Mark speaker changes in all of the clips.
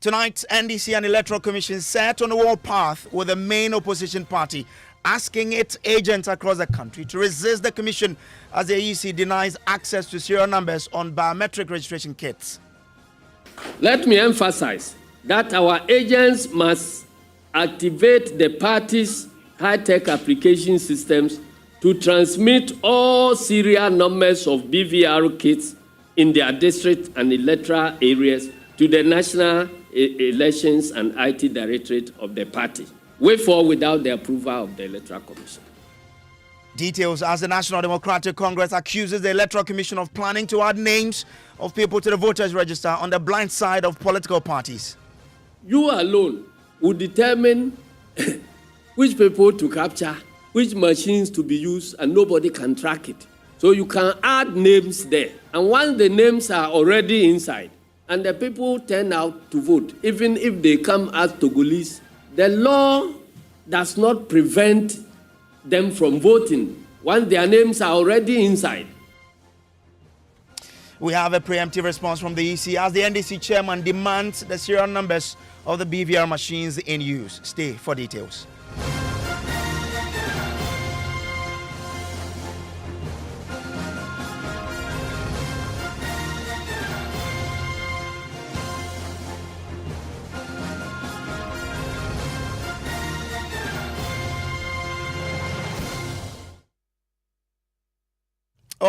Speaker 1: Tonight, NDC and Electoral Commission set on a war path with the main opposition party, asking its agents across the country to resist the commission as the EC denies access to serial numbers on biometric registration kits.
Speaker 2: Let me emphasize that our agents must activate the party's high-tech application systems to transmit all serial numbers of BVR kits in their district and electoral areas to the National Elections and IT Directorate of the party, with or without the approval of the Electoral Commission.
Speaker 1: Details as the National Democratic Congress accuses the Electoral Commission of planning to add names of people to the voters register on the blind side of political parties.
Speaker 2: You alone will determine which people to capture, which machines to be used, and nobody can track it. So you can add names there. And once the names are already inside, and the people turn out to vote, even if they come as Togolese, the law does not prevent them from voting once their names are already inside.
Speaker 1: We have a preemptive response from the EC as the NDC chairman demands the serial numbers of the BVR machines in use. Stay for details.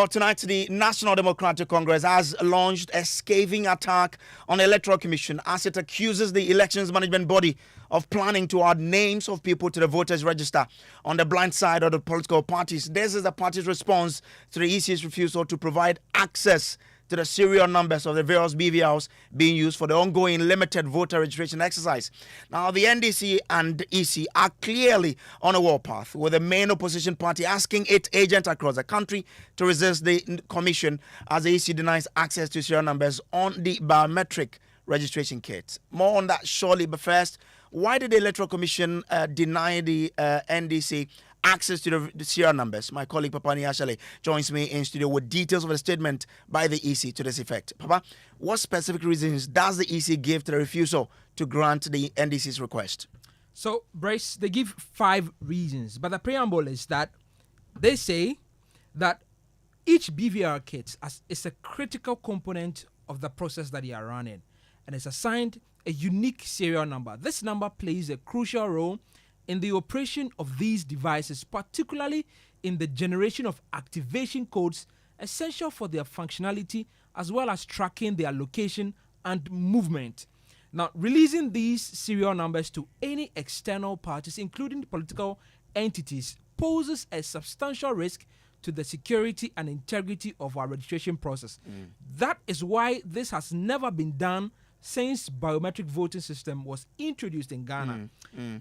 Speaker 1: Tonight, the National Democratic Congress has launched a scathing attack on the Electoral Commission as it accuses the Elections Management Body of planning to add names of people to the voters register on the blind side of the political parties. This is the party's response to the EC's refusal to provide access to the serial numbers of the various BVRs being used for the ongoing limited voter registration exercise. Now, the NDC and EC are clearly on a warpath, with the main opposition party asking its agents across the country to resist the commission as the EC denies access to serial numbers on the biometric registration kits. More on that shortly, but first, why did the Electoral Commission deny the NDC access to the serial numbers? My colleague Papani Ashale joins me in studio with details of the statement by the EC to this effect. Papa, what specific reasons does the EC give to the refusal to grant the NDC's request?
Speaker 3: So, Bryce, they give 5 reasons, but the preamble is that they say that each BVR kit is a critical component of the process that they are running, and it's assigned a unique serial number. This number plays a crucial role in the operation of these devices, particularly in the generation of activation codes essential for their functionality, as well as tracking their location and movement. Now, releasing these serial numbers to any external parties, including political entities, poses a substantial risk to the security and integrity of our registration process. That is why this has never been done since biometric voting system was introduced in Ghana.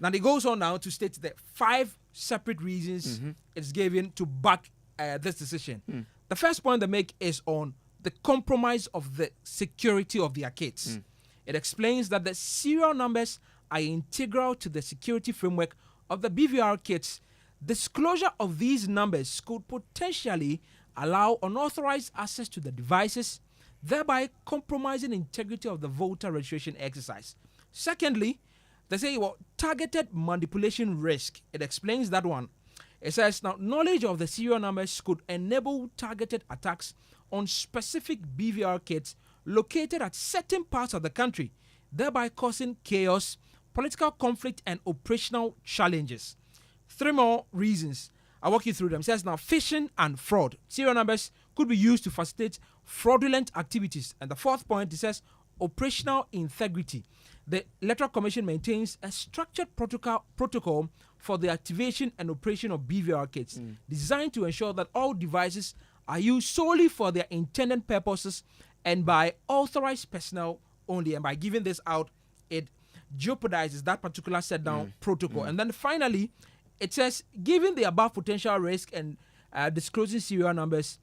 Speaker 3: Now, it goes on now to state that 5 separate reasons it's given to back this decision. The first point they make is on the compromise of the security of their kits. It explains that the serial numbers are integral to the security framework of the BVR kits. Disclosure of these numbers could potentially allow unauthorized access to the devices, thereby compromising integrity of the voter registration exercise. Secondly, they say, targeted manipulation risk. It explains that one. It says, now, knowledge of the serial numbers could enable targeted attacks on specific BVR kits located at certain parts of the country, thereby causing chaos, political conflict, and operational challenges. 3 more reasons. I'll walk you through them. It says, now, phishing and fraud. Serial numbers could be used to facilitate fraudulent activities. And the 4th point, it says operational integrity. The Electoral Commission maintains a structured protocol for the activation and operation of BVR kits, designed to ensure that all devices are used solely for their intended purposes and by authorized personnel only. And by giving this out, it jeopardizes that particular set down protocol. And then finally, it says, given the above potential risk and disclosing serial numbers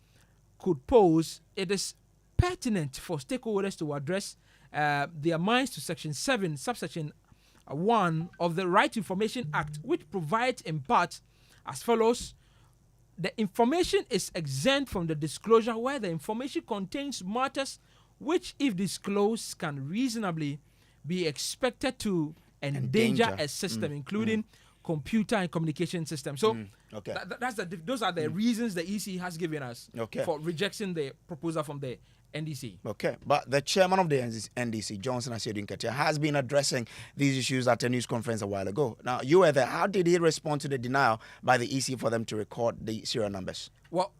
Speaker 3: could pose, it is pertinent for stakeholders to address their minds to Section 7, subsection 1 of the Right to Information Act, which provides in part as follows. The information is exempt from the disclosure where the information contains matters which, if disclosed, can reasonably be expected to endanger
Speaker 1: Endanger.
Speaker 3: a system, including computer and communication systems. So
Speaker 1: Okay.
Speaker 3: those are the reasons the EC has given us
Speaker 1: Okay.
Speaker 3: for rejecting the proposal from the NDC.
Speaker 1: Okay, but the chairman of the NDC, Johnson Asiedu Nketia, has been addressing these issues at a news conference a while ago. Now, you were there. How did he respond to the denial by the EC for them to record the serial numbers?
Speaker 3: Well,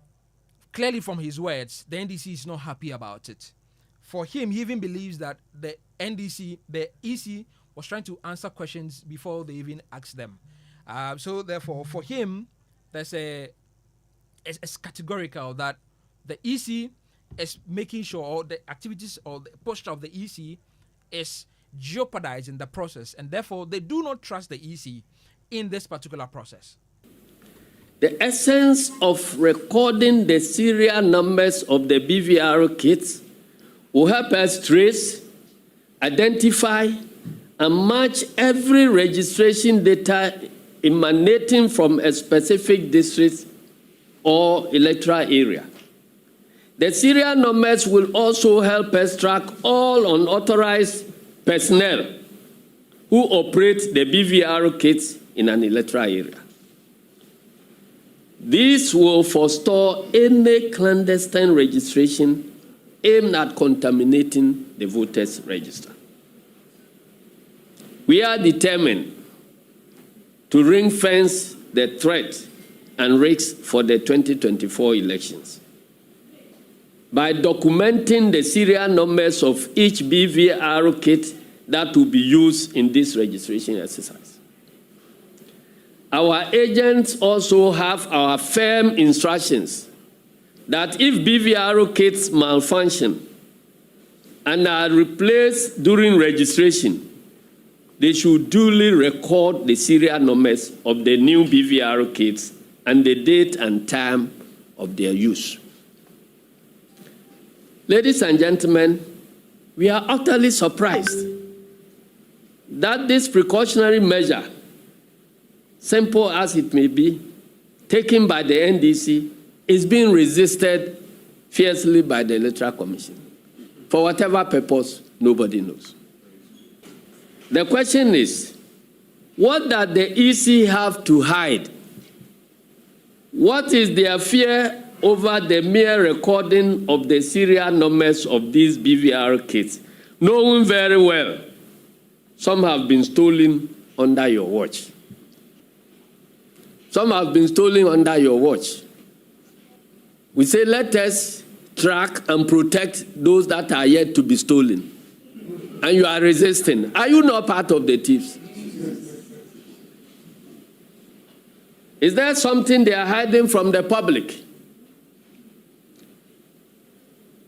Speaker 3: clearly from his words, the NDC is not happy about it. For him, he even believes that the EC was trying to answer questions before they even asked them. So therefore, for him, it's categorical that the EC is making sure all the activities or the posture of the EC is jeopardizing the process, and therefore they do not trust the EC in this particular process.
Speaker 2: The essence of recording the serial numbers of the BVR kits will help us trace, identify, and match every registration data emanating from a specific district or electoral area. The serial numbers will also help us track all unauthorized personnel who operate the BVR kits in an electoral area. This will forestall any clandestine registration aimed at contaminating the voters' register. We are determined to ring-fence the threat and risks for the 2024 elections by documenting the serial numbers of each BVR kit that will be used in this registration exercise. Our agents also have our firm instructions that if BVR kits malfunction and are replaced during registration, they should duly record the serial numbers of the new BVR kits and the date and time of their use. Ladies and gentlemen, we are utterly surprised that this precautionary measure, simple as it may be, taken by the NDC, is being resisted fiercely by the Electoral Commission. For whatever purpose, nobody knows. The question is, what does the EC have to hide? What is their fear over the mere recording of the serial numbers of these BVR kits, knowing very well some have been stolen under your watch? Some have been stolen under your watch. We say, let us track and protect those that are yet to be stolen. And you are resisting. Are you not part of the thieves? Is there something they are hiding from the public?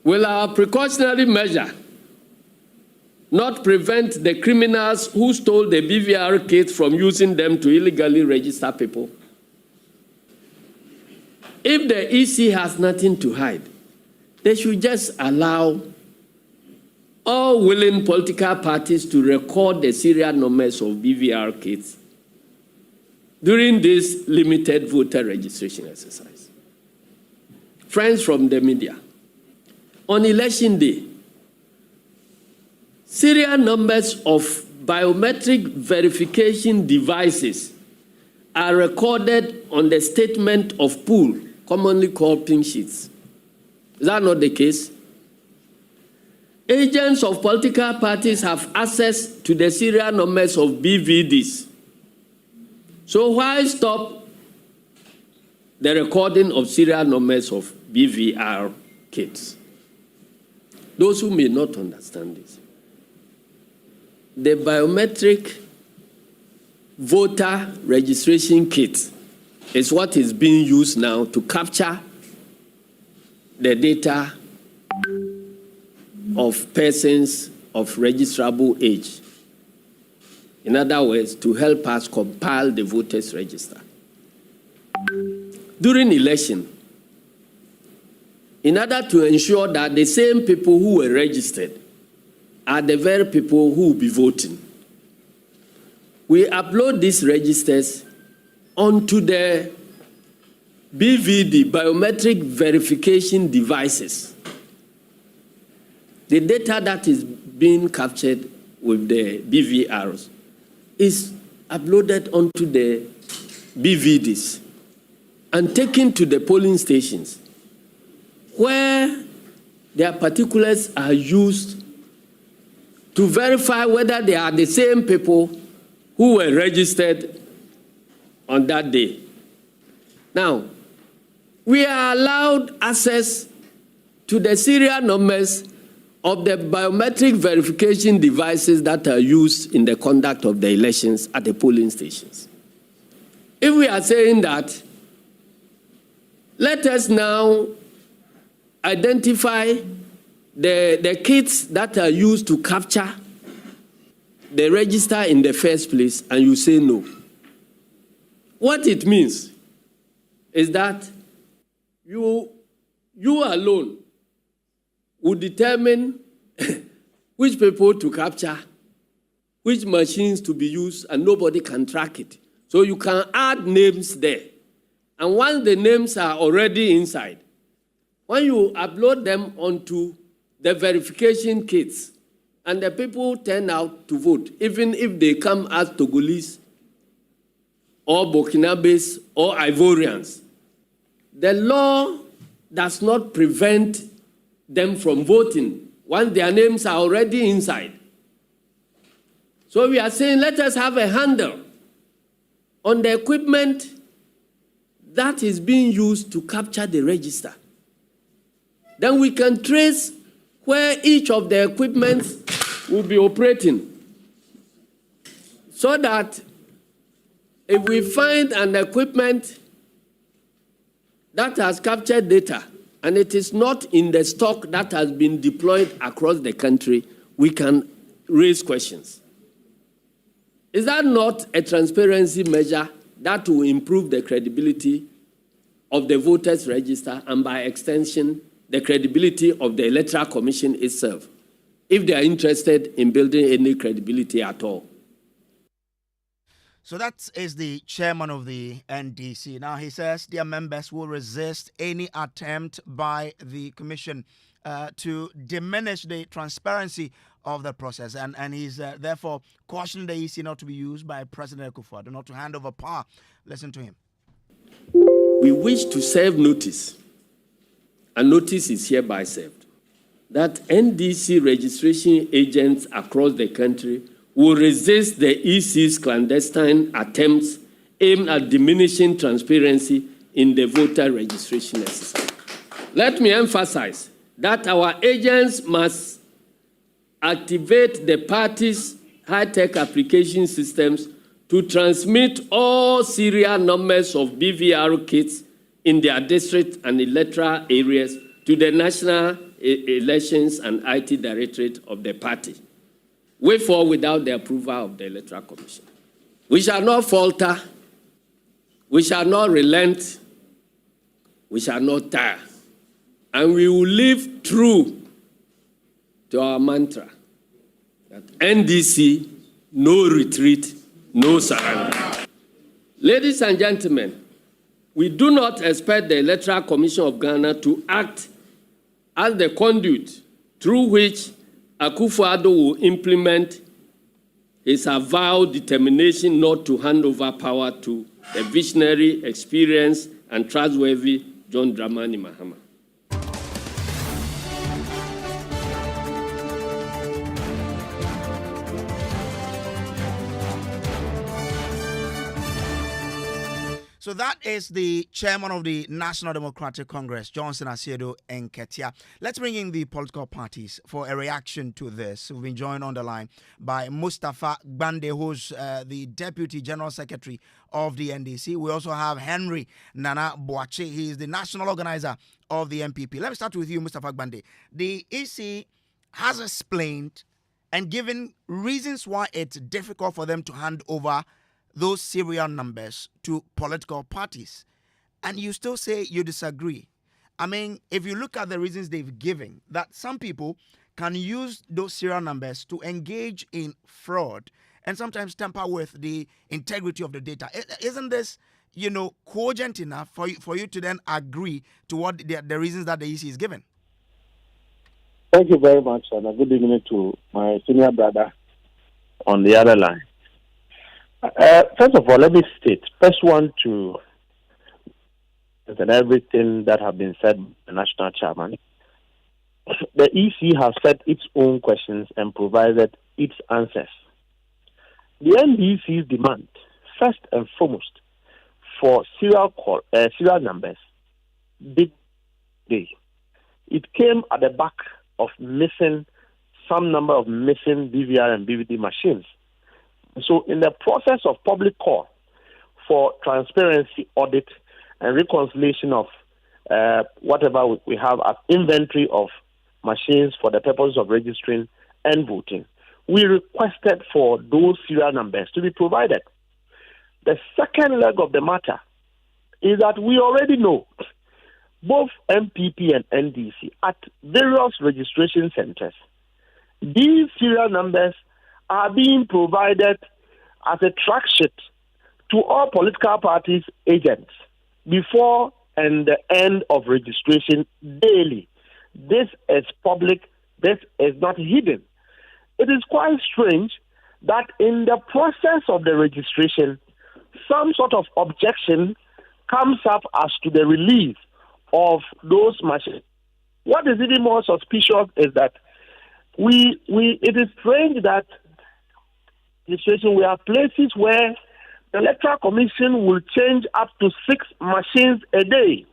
Speaker 2: Will our precautionary measure not prevent the criminals who stole the BVR kits from using them to illegally register people? If the EC has nothing to hide, they should just allow all willing political parties to record the serial numbers of BVR kits during this limited voter registration exercise. Friends from the media, on election day, serial numbers of biometric verification devices are recorded on the statement of pool, commonly called pink sheets. Is that not the case? Agents of political parties have access to the serial numbers of BVDs. So why stop the recording of serial numbers of BVR kits? Those who may not understand this, the biometric voter registration kit is what is being used now to capture the data of persons of registrable age. In other words, to help us compile the voters' register. During election, in order to ensure that the same people who were registered are the very people who will be voting, we upload these registers onto the BVD, biometric verification devices. The data that is being captured with the BVRs is uploaded onto the BVDs and taken to the polling stations where their particulars are used to verify whether they are the same people who were registered on that day. Now, we are allowed access to the serial numbers of the biometric verification devices that are used in the conduct of the elections at the polling stations. If we are saying that, let us now identify the kits that are used to capture the register in the first place, and you say no. What it means is that you alone will determine which people to capture, which machines to be used, and nobody can track it. So you can add names there. And once the names are already inside, when you upload them onto the verification kits, and the people turn out to vote, even if they come as Togolese or Burkinabes or Ivorians, the law does not prevent them from voting once their names are already inside. So we are saying, let us have a handle on the equipment that is being used to capture the register. Then we can trace where each of the equipments will be operating, so that if we find an equipment that has captured data and it is not in the stock that has been deployed across the country, we can raise questions. Is that not a transparency measure that will improve the credibility of the voters' register and, by extension, the credibility of the Electoral Commission itself, if they are interested in building any credibility at all?
Speaker 1: So that is the chairman of the NDC. Now, he says their members will resist any attempt by the commission to diminish the transparency of the process. And he's therefore cautioning the EC not to be used by President Akufo-Addo, not to hand over power. Listen to him.
Speaker 2: We wish to serve notice, and notice is hereby served, that NDC registration agents across the country will resist the EC's clandestine attempts aimed at diminishing transparency in the voter registration exercise. Let me emphasize that our agents must activate the party's high-tech application systems to transmit all serial numbers of BVR kits in their district and electoral areas to the National Elections and IT Directorate of the party, with or without the approval of the Electoral Commission. We shall not falter, we shall not relent, we shall not tire, and we will live true to our mantra that NDC, no retreat, no surrender. Ladies and gentlemen, we do not expect the Electoral Commission of Ghana to act as the conduit through which Akufo-Addo will implement his avowed determination not to hand over power to the visionary, experienced, and trustworthy John Dramani Mahama.
Speaker 1: So that is the chairman of the National Democratic Congress, Johnson Asiedo Nketia. Let's bring in the political parties for a reaction to this. We've been joined on the line by Mustafa Gbande, who's the Deputy General Secretary of the NDC. We also have Henry Nana Boache. He is the national organizer of the MPP. Let me start with you, Mustafa Gbande. The EC has explained and given reasons why it's difficult for them to hand over those serial numbers to political parties, and you still say you disagree. I mean, if you look at the reasons they've given, that some people can use those serial numbers to engage in fraud and sometimes tamper with the integrity of the data. Isn't this, cogent enough for you to then agree to what the reasons that the EC is given?
Speaker 4: Thank you very much, and a good evening to my senior brother, on the other line. First of all, let me state, first one to and everything that have been said by the national chairman. The EC has set its own questions and provided its answers. The NDC's demand, first and foremost, for serial numbers, big day. It came at the back of some number of missing BVR and BVD machines. So, in the process of public call for transparency, audit, and reconciliation of whatever we have as inventory of machines for the purpose of registering and voting, we requested for those serial numbers to be provided. The second leg of the matter is that we already know both MPP and NDC at various registration centers, these serial numbers are being provided as a track sheet to all political parties' agents before and the end of registration daily. This is public. This is not hidden. It is quite strange that in the process of the registration, some sort of objection comes up as to the release of those machines. What is even more suspicious is that it is strange that registration, we have places where the Electoral Commission will change up to 6 machines a day.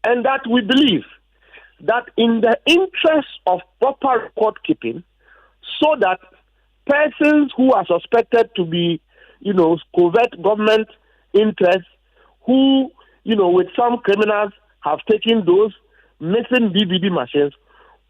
Speaker 4: And that we believe that in the interest of proper record keeping, so that persons who are suspected to be, covert government interests, who, with some criminals have taken those missing DVD machines,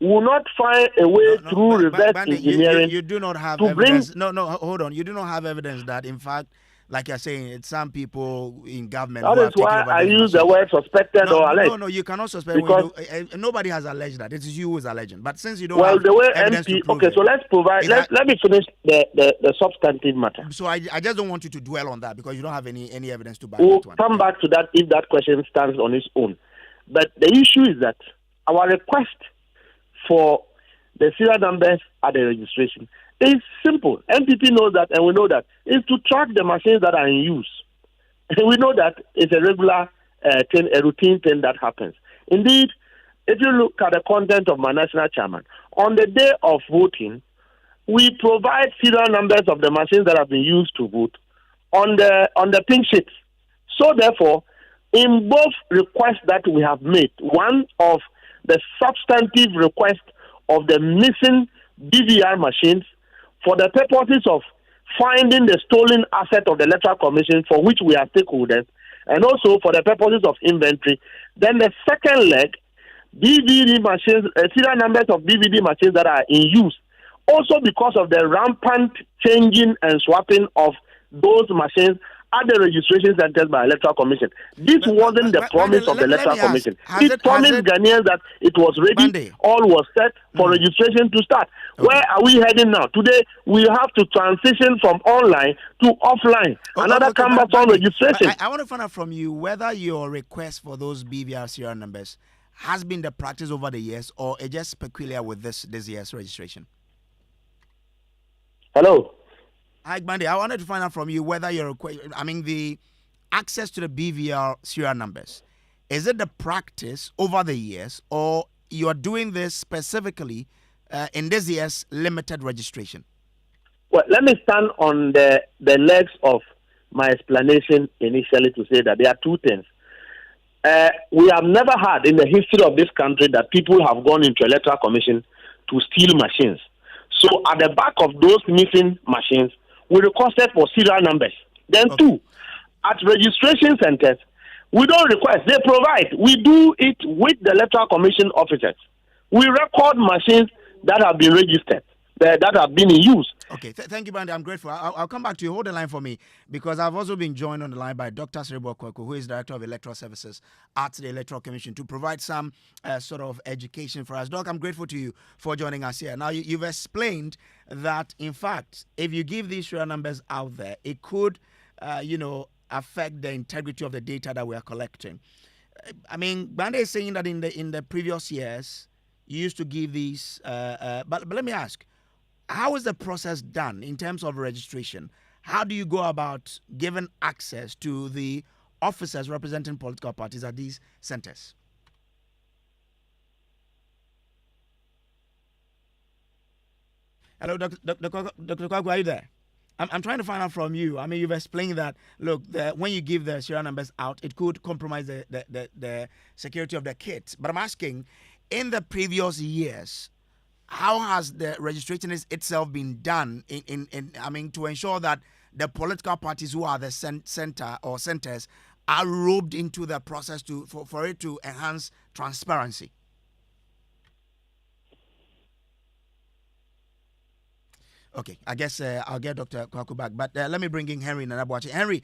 Speaker 4: will not find a way through reverse engineering.
Speaker 1: You do not have evidence. Hold on. You do not have evidence that, in fact, like you're saying, it's some people in government.
Speaker 4: That is why I use the word suspected or alleged.
Speaker 1: No, you cannot suspect. Because nobody has alleged that. It is you who is alleging. But since you don't
Speaker 4: have
Speaker 1: the way
Speaker 4: evidence to prove it, so let's provide. Let me finish the substantive matter.
Speaker 1: So I just don't want you to dwell on that because you don't have any evidence to back
Speaker 4: we'll
Speaker 1: that one.
Speaker 4: Come back to that if that question stands on its own. But the issue is that our request for the serial numbers at the registration is simple. NPP knows that, and we know that. It's to track the machines that are in use. And we know that it's a regular a routine thing that happens. Indeed, if you look at the content of my national chairman, on the day of voting, we provide serial numbers of the machines that have been used to vote on the pink sheets. So therefore, in both requests that we have made, one of the substantive request of the missing BVR machines for the purposes of finding the stolen asset of the Electoral Commission for which we are stakeholders, and also for the purposes of inventory. Then the second leg, DVD machines, serial numbers of DVD machines that are in use, also because of the rampant changing and swapping of those machines at the registration centers by Electoral Commission. This wasn't the promise of the Electoral Commission. It promised Ghanaians that it was ready, all was set for registration to start. Okay. Where are we heading now? Today, we have to transition from online to offline. Another cumbersome registration.
Speaker 1: I want to find out from you whether your request for those BVR serial numbers has been the practice over the years or it's just peculiar with this year's registration.
Speaker 4: Hello.
Speaker 1: Hi, Bandy. I wanted to find out from you whether your the access to the BVR serial numbers, is it the practice over the years or you are doing this specifically in this year's limited registration?
Speaker 4: Well, let me stand on the legs of my explanation initially to say that there are two things. We have never had in the history of this country that people have gone into Electoral Commission to steal machines. So at the back of those missing machines, we requested for serial numbers. Then two, at registration centers, we don't request, they provide. We do it with the Electoral Commission officers. We record machines that have been registered, that have been in use.
Speaker 1: Okay, thank you, Bandy. I'm grateful. I'll come back to you. Hold the line for me because I've also been joined on the line by Dr. Serebo Kojo, who is Director of Electoral Services at the Electoral Commission, to provide some sort of education for us. Doc, I'm grateful to you for joining us here. Now, you've explained that, in fact, if you give these serial numbers out there, it could, affect the integrity of the data that we are collecting. Bandy is saying that in the previous years, you used to give these, but let me ask, how is the process done in terms of registration? How do you go about giving access to the officers representing political parties at these centers? Hello, Dr. Kwaku, are you there? I'm trying to find out from you. I mean, you've explained that, look, when you give the serial numbers out, it could compromise the security of the kits. But I'm asking, in the previous years, how has the registration itself been done to ensure that the political parties who are the center or centers are roped into the process for it to enhance transparency? Okay, I guess I'll get Dr. Kwaku back, but let me bring in Henry Nanabuachi. Henry,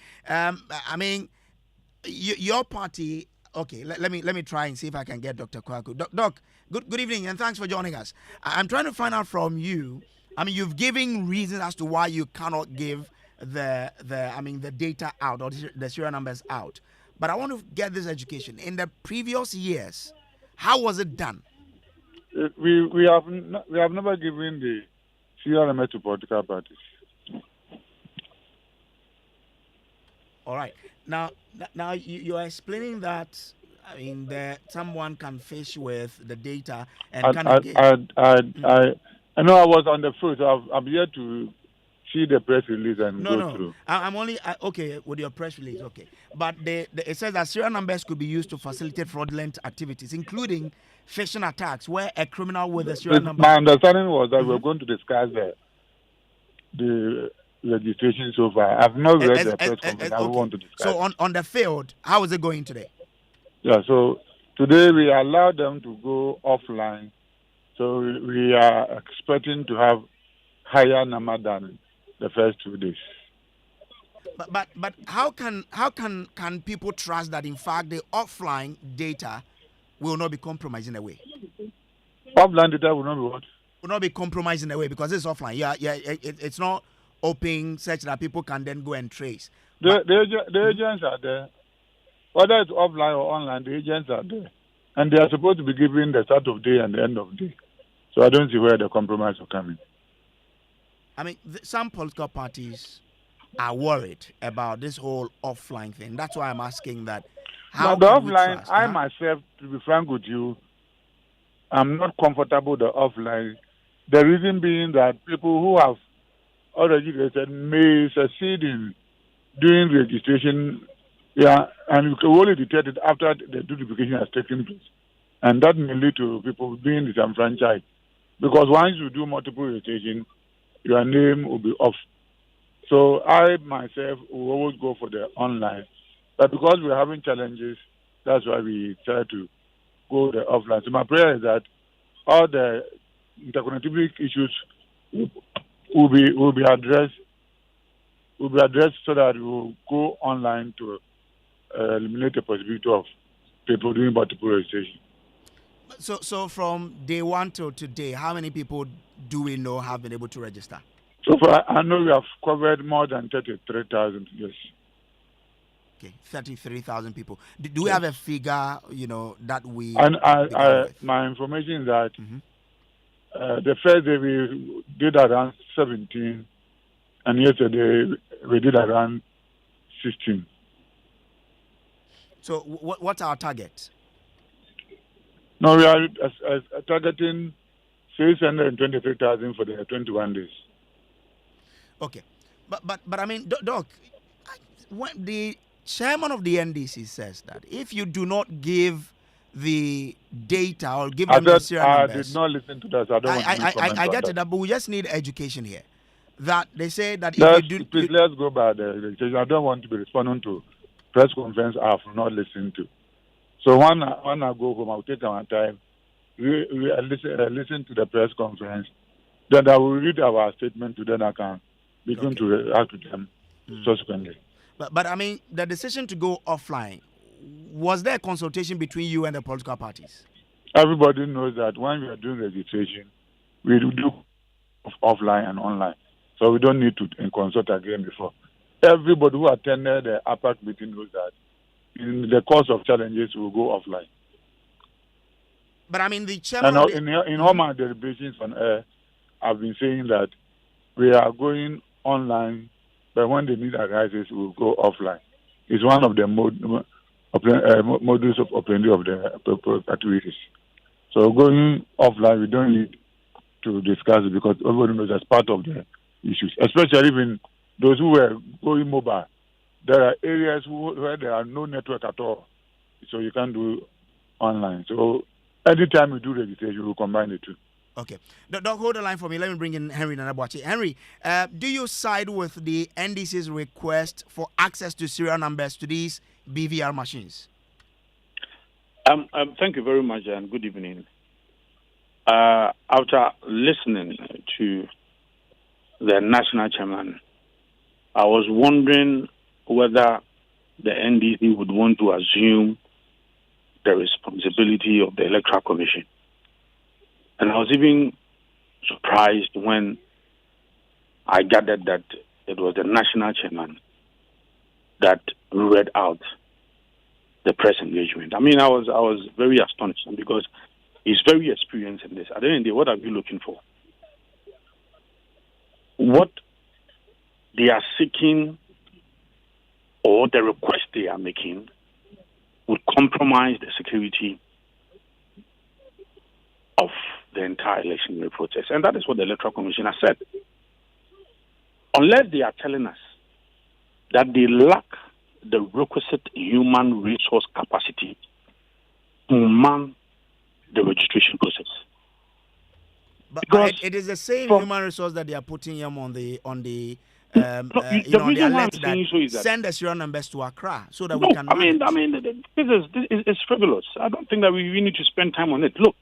Speaker 1: your party. Okay, let me try and see if I can get Dr. Kwaku. Doc, good evening, and thanks for joining us. I'm trying to find out from you. I mean, you've given reasons as to why you cannot give the data out or the serial numbers out, but I want to get this education. In the previous years, how was it done?
Speaker 5: We have never given the serial number to political parties.
Speaker 1: All right. Now you are explaining that. I mean, someone can fish with the data and
Speaker 5: I know I was on the foot. I'm here to see the press release and go through.
Speaker 1: I'm only okay with your press release. Okay, but it says that serial numbers could be used to facilitate fraudulent activities, including phishing attacks, where a criminal with a serial number.
Speaker 5: My understanding was that we're going to discuss the registration so far. I've not read the press conference. I want to discuss.
Speaker 1: So on the field, how is it going today?
Speaker 5: Yeah, so today we allowed them to go offline. So we are expecting to have higher number than the first 2 days.
Speaker 1: But how can people trust that in fact the offline data will not be compromised in a way?
Speaker 5: Offline data will not be what?
Speaker 1: Will not be compromised in a way because it's offline. Yeah, it's not open such that people can then go and trace.
Speaker 5: The agents are there. Whether it's offline or online, the agents are there. And they are supposed to be given the start of day and the end of day. So I don't see where the compromise will come in.
Speaker 1: I mean, some political parties are worried about this whole offline thing. That's why I'm asking that. How
Speaker 5: the offline, I myself, to be frank with you, I'm not comfortable with the offline. The reason being that people who have already registered may succeed in doing registration, and you can only detect it after the duplication has taken place. And that may lead to people being disenfranchised. Because once you do multiple registration, your name will be off. So I myself will always go for the online. But because we're having challenges, that's why we try to go the offline. So my prayer is that all the interconnectivity issues will be addressed so that we will go online to eliminate the possibility of people doing multiple registration.
Speaker 1: So from day one till today, how many people do we know have been able to register?
Speaker 5: So far, I know we have covered more than 33,000, yes.
Speaker 1: Okay, 33,000 people. Do we have a figure, that we...
Speaker 5: And my information is that the first day we did around 17, and yesterday we did around 16.
Speaker 1: So what's our target?
Speaker 5: No, we are targeting 623,000 for the 21 days.
Speaker 1: Okay, but I mean, Doc, when the chairman of the NDC says that if you do not give the data or give them the serial numbers,
Speaker 5: I did not listen to that. So I don't want to comment
Speaker 1: I
Speaker 5: on
Speaker 1: get
Speaker 5: that.
Speaker 1: it, but we just need education here. That they say that
Speaker 5: Please,
Speaker 1: if you do,
Speaker 5: please let's go by the registration. I don't want to be responding to press conference I have not listened to. So when I go home, I'll take my time, listen to the press conference. Then I will read our statement. Then I can begin to react to them subsequently.
Speaker 1: But I mean, the decision to go offline, was there a consultation between you and the political parties?
Speaker 5: Everybody knows that when we are doing registration, we do offline and online. So we don't need to consult again before. Everybody who attended the APAC meeting knows that in the course of challenges, we'll go offline.
Speaker 1: But I mean, the chairman...
Speaker 5: And in all my deliberations on air, have been saying that we are going online, but when they need advices, we'll go offline. It's one of the modus of operandi of the activities. So going offline, we don't need to discuss it because everybody knows that's part of the issues, especially when those who were going mobile. There are areas where there are no network at all, so you can't do online. So anytime you do registration, we'll combine the two.
Speaker 1: Okay. Doc, hold the line for me. Let me bring in Henry Nanabuachi. Henry, do you side with the NDC's request for access to serial numbers to these BVR machines?
Speaker 6: Thank you very much and good evening. After listening to the national chairman, I was wondering whether the NDC would want to assume the responsibility of the Electoral Commission. And I was even surprised when I gathered that it was the national chairman that read out the press engagement. I mean, I was very astonished because he's very experienced in this. At the end of the day, what are we looking for? What they are seeking or the request they are making would compromise the security of the entire election process. And that is what the Electoral Commission has said. Unless they are telling us that they lack the requisite human resource capacity to man the registration process.
Speaker 1: But it is the same human resource that they are putting them on the alert that send the serial numbers to Accra so that we can manage.
Speaker 6: This is frivolous. I don't think that we need to spend time on it. Look,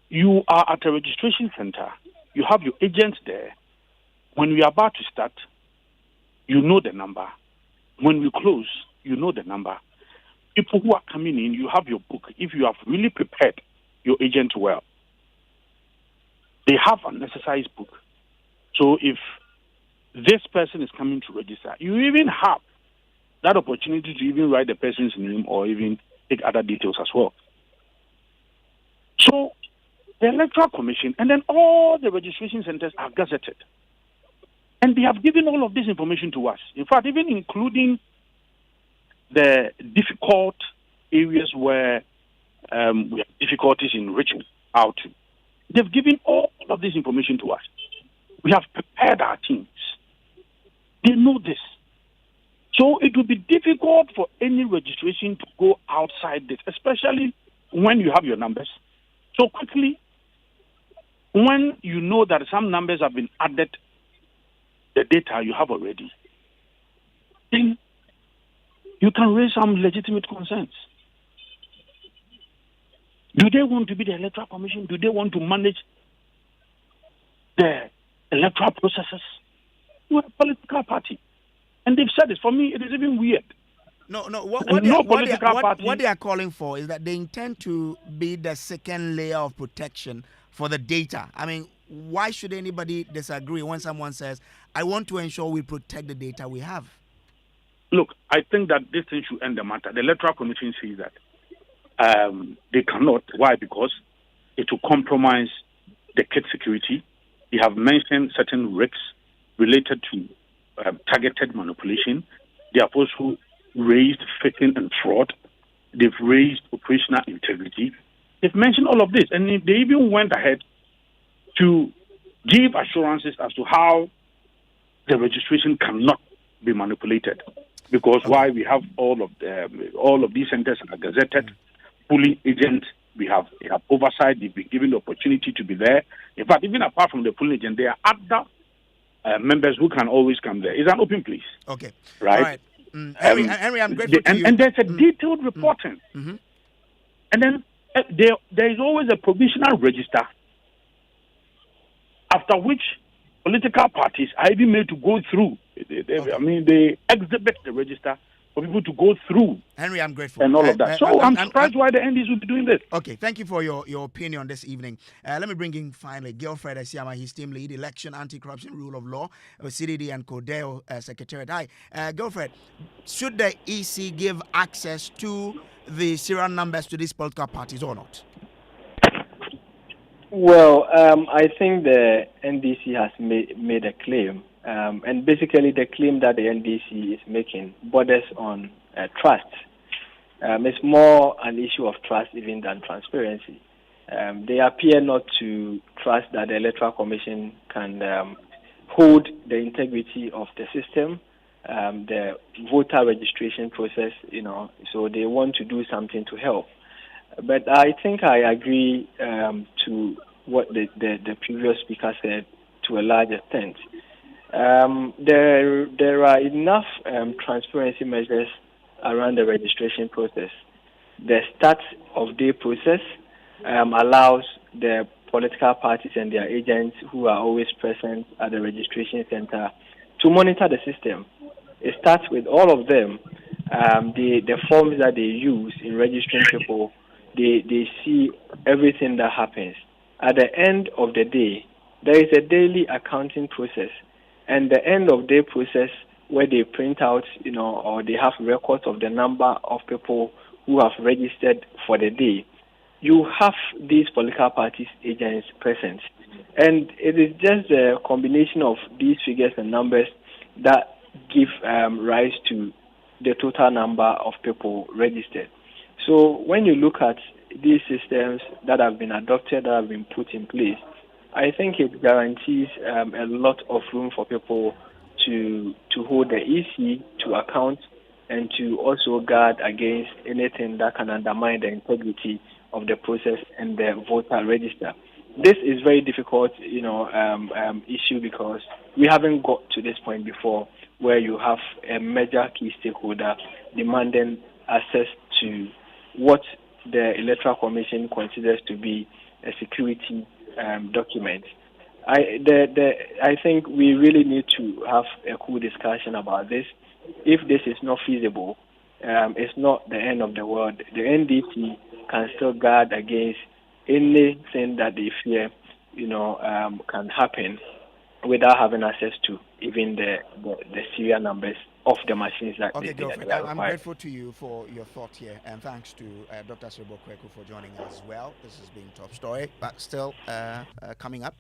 Speaker 6: you are at a registration center. You have your agents there. When we are about to start, you know the number. When we close, you know the number. People who are coming in, you have your book. If you have really prepared your agent well, they have an exercise book. So if this person is coming to register, you even have that opportunity to even write the person's name or even take other details as well. So the Electoral Commission and then all the registration centers are gazetted. And they have given all of this information to us. In fact, even including the difficult areas where we have difficulties in reaching out to. They've given all of this information to us. We have prepared our teams. They know this. So it will be difficult for any registration to go outside this, especially when you have your numbers. So quickly, when you know that some numbers have been added, the data you have already, then you can raise some legitimate concerns. Do they want to be the Electoral Commission? Do they want to manage the electoral processes? You're a political party. And they've said this. For me, it is even weird.
Speaker 1: No. What they are calling for is that they intend to be the second layer of protection for the data. I mean, why should anybody disagree when someone says, I want to ensure we protect the data we have?
Speaker 6: Look, I think that this thing should end the matter. The Electoral Commission says that they cannot. Why? Because it will compromise the kit security. They have mentioned certain risks related to targeted manipulation. They have also raised phishing and fraud. They've raised operational integrity. They've mentioned all of this. And they even went ahead to give assurances as to how the registration cannot be manipulated. Because why we have all of these centers are gazetted, polling agents, they have oversight, they've been given the opportunity to be there. In fact, even apart from the polling agent, there are other members who can always come there. It's an open place.
Speaker 1: Okay.
Speaker 6: Right?
Speaker 1: All right. Henry, I'm grateful to you.
Speaker 6: And there's a detailed reporting.
Speaker 1: Mm-hmm.
Speaker 6: And then there is always a provisional register after which political parties are even made to go through. They exhibit the register for people to go through.
Speaker 1: Henry, I'm grateful.
Speaker 6: And all of that. So I'm surprised why the NDs will be doing this.
Speaker 1: Okay, thank you for your opinion this evening. Let me bring in finally Gilfred Asiama, his team lead, Election, Anti-Corruption, Rule of Law, CDD and Kojo Secretariat. Hi, Gilfred, should the EC give access to the serial numbers to these political parties or not?
Speaker 7: Well, I think the NDC has made a claim, and basically the claim that the NDC is making borders on trust. It's more an issue of trust even than transparency. They appear not to trust that the Electoral Commission can hold the integrity of the system, the voter registration process, so they want to do something to help. But I think I agree to what the previous speaker said to a large extent. There are enough transparency measures around the registration process. The start of day process allows the political parties and their agents who are always present at the registration center to monitor the system. It starts with all of them. The forms that they use in registering people, they see everything that happens. At the end of the day, there is a daily accounting process, and the end of day process where they print out, or they have records of the number of people who have registered for the day. You have these political parties agents present, and it is just a combination of these figures and numbers that give rise to the total number of people registered. So when you look at these systems that have been adopted, that have been put in place, I think it guarantees a lot of room for people to hold the EC to account and to also guard against anything that can undermine the integrity of the process and the voter register. This is very difficult, issue because we haven't got to this point before where you have a major key stakeholder demanding access to what the Electoral Commission considers to be a security document. I think we really need to have a cool discussion about this. If this is not feasible, it's not the end of the world. The NDC can still guard against anything that they fear, can happen without having access to even the serial numbers of the machines that
Speaker 1: Okay,
Speaker 7: they
Speaker 1: Geoffrey,
Speaker 7: are
Speaker 1: I'm
Speaker 7: required.
Speaker 1: grateful to you for your thought here, and thanks to Dr. Sebo Kweku for joining us as well. This has been Top Story, but still coming up.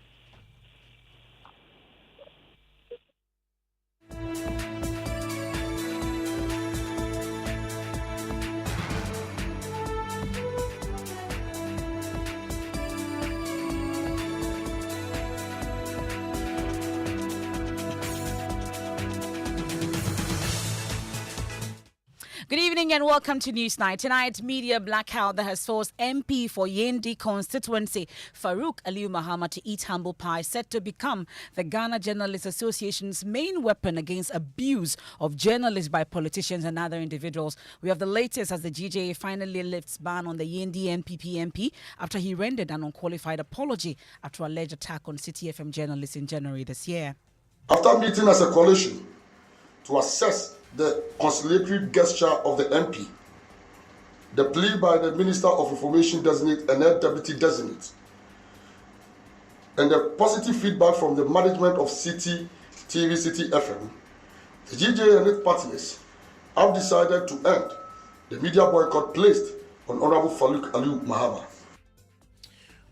Speaker 8: Good evening and welcome to Newsnight. Tonight's media blackout that has forced MP for Yendi constituency Farouk Aliu Muhammad to eat humble pie set to become the Ghana Journalists Association's main weapon against abuse of journalists by politicians and other individuals. We have the latest as the GJA finally lifts ban on the Yendi NPP MP after he rendered an unqualified apology after alleged attack on City FM journalists in January this year.
Speaker 9: After meeting as a coalition to assess the conciliatory gesture of the MP, the plea by the Minister of Information Designate and Head Deputy Designate, and the positive feedback from the management of City TV, City FM, the GJ and its partners have decided to end the media boycott placed on Honorable Farouk Aliu Muhammad.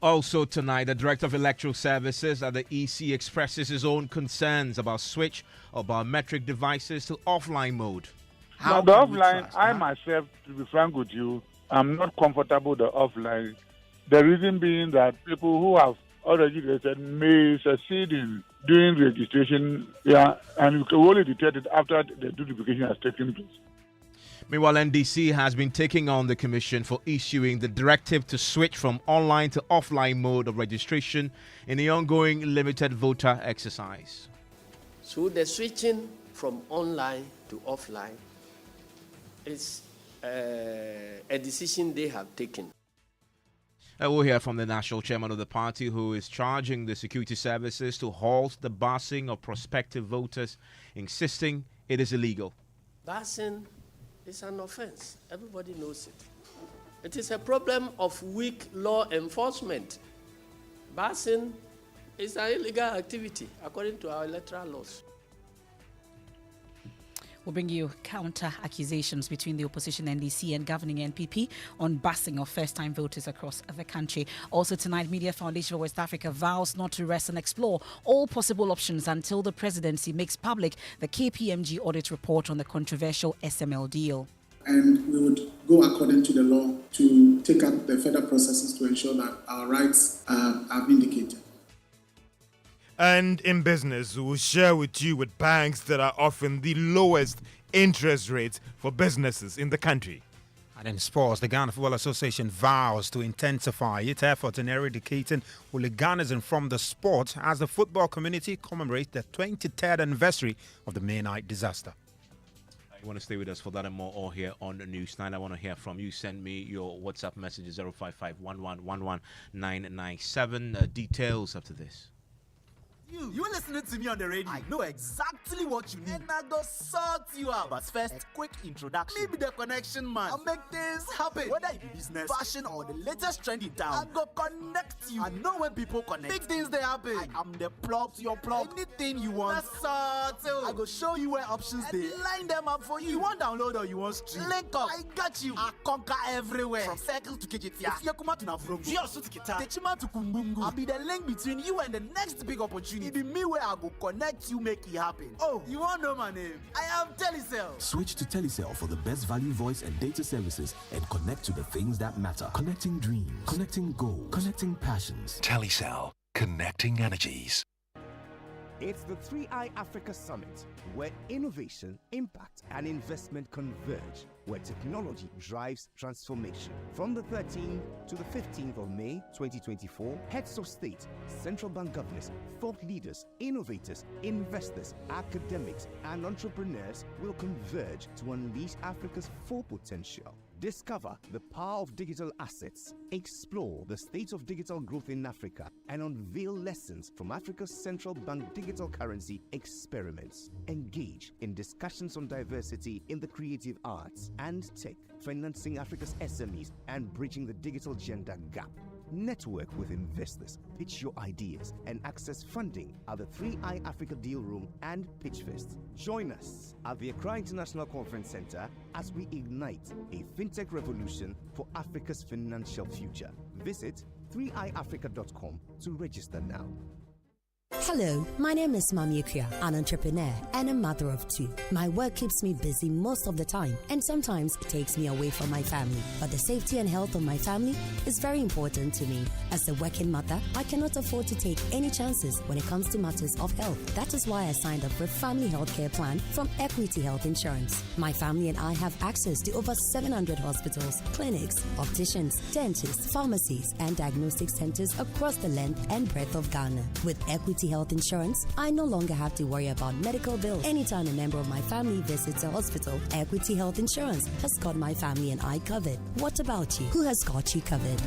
Speaker 10: Also tonight, the Director of Electoral Services at the EC expresses his own concerns about switch of biometric devices to offline mode.
Speaker 5: Now, the offline, I myself, to be frank with you, I'm not comfortable with the offline. The reason being that people who have already registered may succeed in doing registration, and you can only detect it after the notification has taken place.
Speaker 10: Meanwhile, NDC has been taking on the Commission for issuing the directive to switch from online to offline mode of registration in the ongoing limited voter exercise.
Speaker 2: So the switching from online to offline is a decision they have taken.
Speaker 10: We'll hear from the national chairman of the party, who is charging the security services to halt the busing of prospective voters, insisting it is illegal.
Speaker 2: Busing is an offense. Everybody knows it. It is a problem of weak law enforcement. Busing is an illegal activity according to our electoral laws.
Speaker 8: We'll bring you counter accusations between the opposition NDC and governing NPP on busing of first-time voters across the country. Also tonight, Media Foundation for West Africa vows not to rest and explore all possible options until the presidency makes public the KPMG audit report on the controversial SML deal.
Speaker 11: And we would go according to the law to take up the further processes to ensure that our rights are vindicated.
Speaker 12: And in business, we will share with you with banks that are offering the lowest interest rates for businesses in the country.
Speaker 13: And in sports, the Ghana Football Association vows to intensify its efforts in eradicating hooliganism from the sport as the football community commemorates the 23rd anniversary of the May night disaster.
Speaker 10: You want to stay with us for that and more all here on News 9. I want to hear from you. Send me your WhatsApp messages 055-1111-997. Details after this.
Speaker 14: You listening to me on the radio. I know exactly what you need. And I go sort you out. But first, a quick introduction. Maybe the connection man. I'll make things happen. Whether it be business, fashion, or the latest trend in town, I go connect you. I know when people connect, big things they happen. I am the plug to your plug. Anything you want, that's sort. I go show you where options they line them up for you. You want download or you want stream? Link up. I got you. I conquer everywhere. From circles to KJT. If you come to Navrum, Jiosu to Kita, Techima to Kumbungu. I'll be the link between you and the next big opportunity. It be me where I go connect you, make it happen. Oh, you want to know my name? I am Telecel.
Speaker 15: Switch to Telecel for the best value voice and data services and connect to the things that matter. Connecting dreams, connecting goals, connecting passions.
Speaker 16: Telecel, connecting energies.
Speaker 17: It's the 3i Africa Summit, where innovation, impact, and investment converge, where technology drives transformation. From the 13th to the 15th of May 2024, heads of state, central bank governors, thought leaders, innovators, investors, academics, and entrepreneurs will converge to unleash Africa's full potential. Discover the power of digital assets, explore the state of digital growth in Africa, and unveil lessons from Africa's central bank digital currency experiments. Engage in discussions on diversity in the creative arts and tech, financing Africa's SMEs, and bridging the digital gender gap. Network with investors, pitch your ideas, and access funding at the 3i Africa Deal Room and Pitchfest. Join us at the Accra International Conference Center as we ignite a fintech revolution for Africa's financial future. Visit 3iafrica.com to register now.
Speaker 18: Hello, my name is Mami Akua, an entrepreneur and a mother of two. My work keeps me busy most of the time, and sometimes it takes me away from my family. But the safety and health of my family is very important to me. As a working mother, I cannot afford to take any chances when it comes to matters of health. That is why I signed up for a family health care plan from Equity Health Insurance. My family and I have access to over 700 hospitals, clinics, opticians, dentists, pharmacies, and diagnostic centers across the length and breadth of Ghana. With Equity Health Insurance, I no longer have to worry about medical bills. Anytime a member of my family visits a hospital, Equity Health Insurance has got my family and I covered. What about you? Who has got you covered?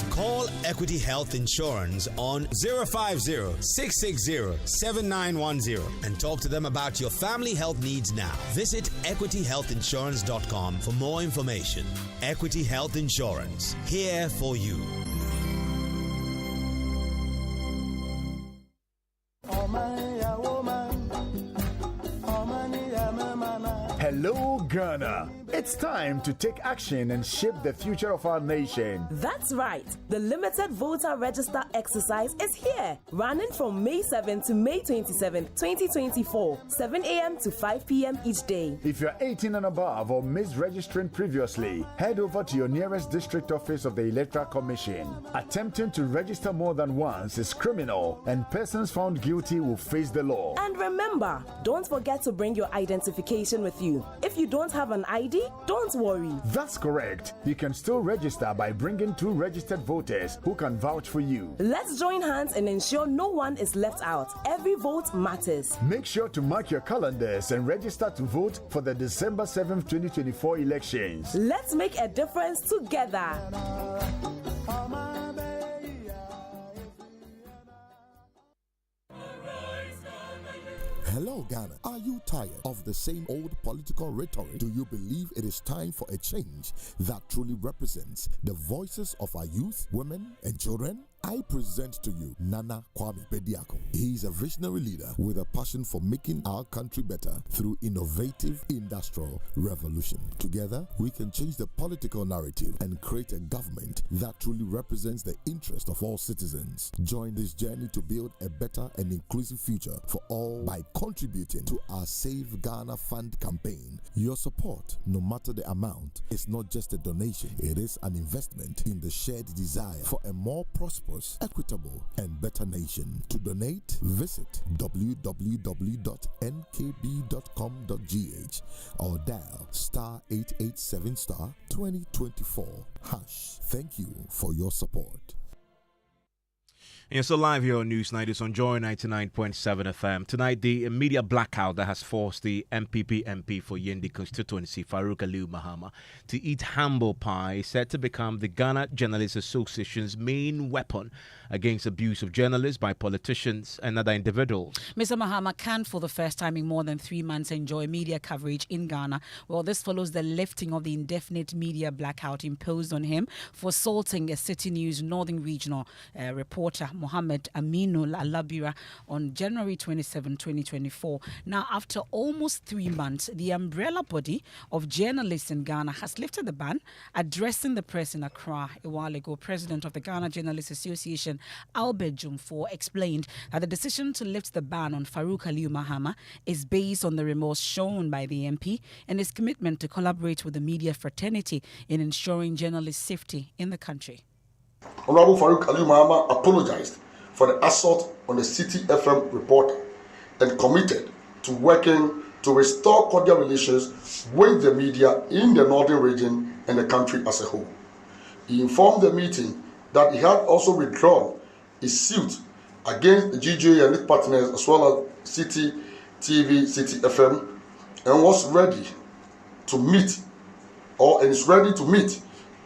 Speaker 19: Call Equity Health Insurance on 050-660-7910 and talk to them about your family health needs now. Visit equityhealthinsurance.com for more information. Equity Health Insurance, here for you.
Speaker 20: Hello, Ghana. It's time to take action and shape the future of our nation.
Speaker 21: That's right. The Limited Voter Register exercise is here, running from May 7 to May 27, 2024, 7 a.m. to 5 p.m. each day.
Speaker 20: If you're 18 and above or missed registering previously, head over to your nearest district office of the Electoral Commission. Attempting to register more than once is criminal, and persons found guilty will face the law.
Speaker 21: And remember, don't forget to bring your identification with you. If you don't have an ID, don't worry.
Speaker 20: That's correct. You can still register by bringing 2 registered voters who can vouch for you.
Speaker 21: Let's join hands and ensure no one is left out. Every vote matters.
Speaker 20: Make sure to mark your calendars and register to vote for the December 7th, 2024 elections.
Speaker 21: Let's make a difference together.
Speaker 22: Hello, Ghana. Are you tired of the same old political rhetoric? Do you believe it is time for a change that truly represents the voices of our youth, women, and children? I present to you Nana Kwame Bediako. He is a visionary leader with a passion for making our country better through innovative industrial revolution. Together, we can change the political narrative and create a government that truly represents the interest of all citizens. Join this journey to build a better and inclusive future for all by contributing to our Save Ghana Fund campaign. Your support, no matter the amount, is not just a donation, it is an investment in the shared desire for a more prosperous, equitable, and better nation. To donate, visit www.nkb.com.gh or dial *887 *2024 #. Thank you for your support.
Speaker 10: And so live here on News Night is on Joy 99.7 FM. Tonight, the media blackout that has forced the MPP MP for Yendi constituency, Farouk Aliu Mahama, to eat humble pie is said to become the Ghana Journalists Association's main weapon against abuse of journalists by politicians and other individuals.
Speaker 8: Mr. Mahama can, for the first time in more than 3 months, enjoy media coverage in Ghana. Well, this follows the lifting of the indefinite media blackout imposed on him for assaulting a City News Northern Regional reporter, Mohammed Aminu Alabira, on January 27, 2024. Now, after almost 3 months, the umbrella body of journalists in Ghana has lifted the ban. Addressing the press in Accra a while ago, President of the Ghana Journalists Association, Albert Jumfor, explained that the decision to lift the ban on Farouk Aliu Mahama is based on the remorse shown by the MP and his commitment to collaborate with the media fraternity in ensuring journalist safety in the country.
Speaker 9: Honorable Farouk Aliu Mahama apologized for the assault on the City FM reporter and committed to working to restore cordial relations with the media in the northern region and the country as a whole. He informed the meeting that he had also withdrawn his suit against the GJ and its partners as well as City TV, City FM, and was ready to meet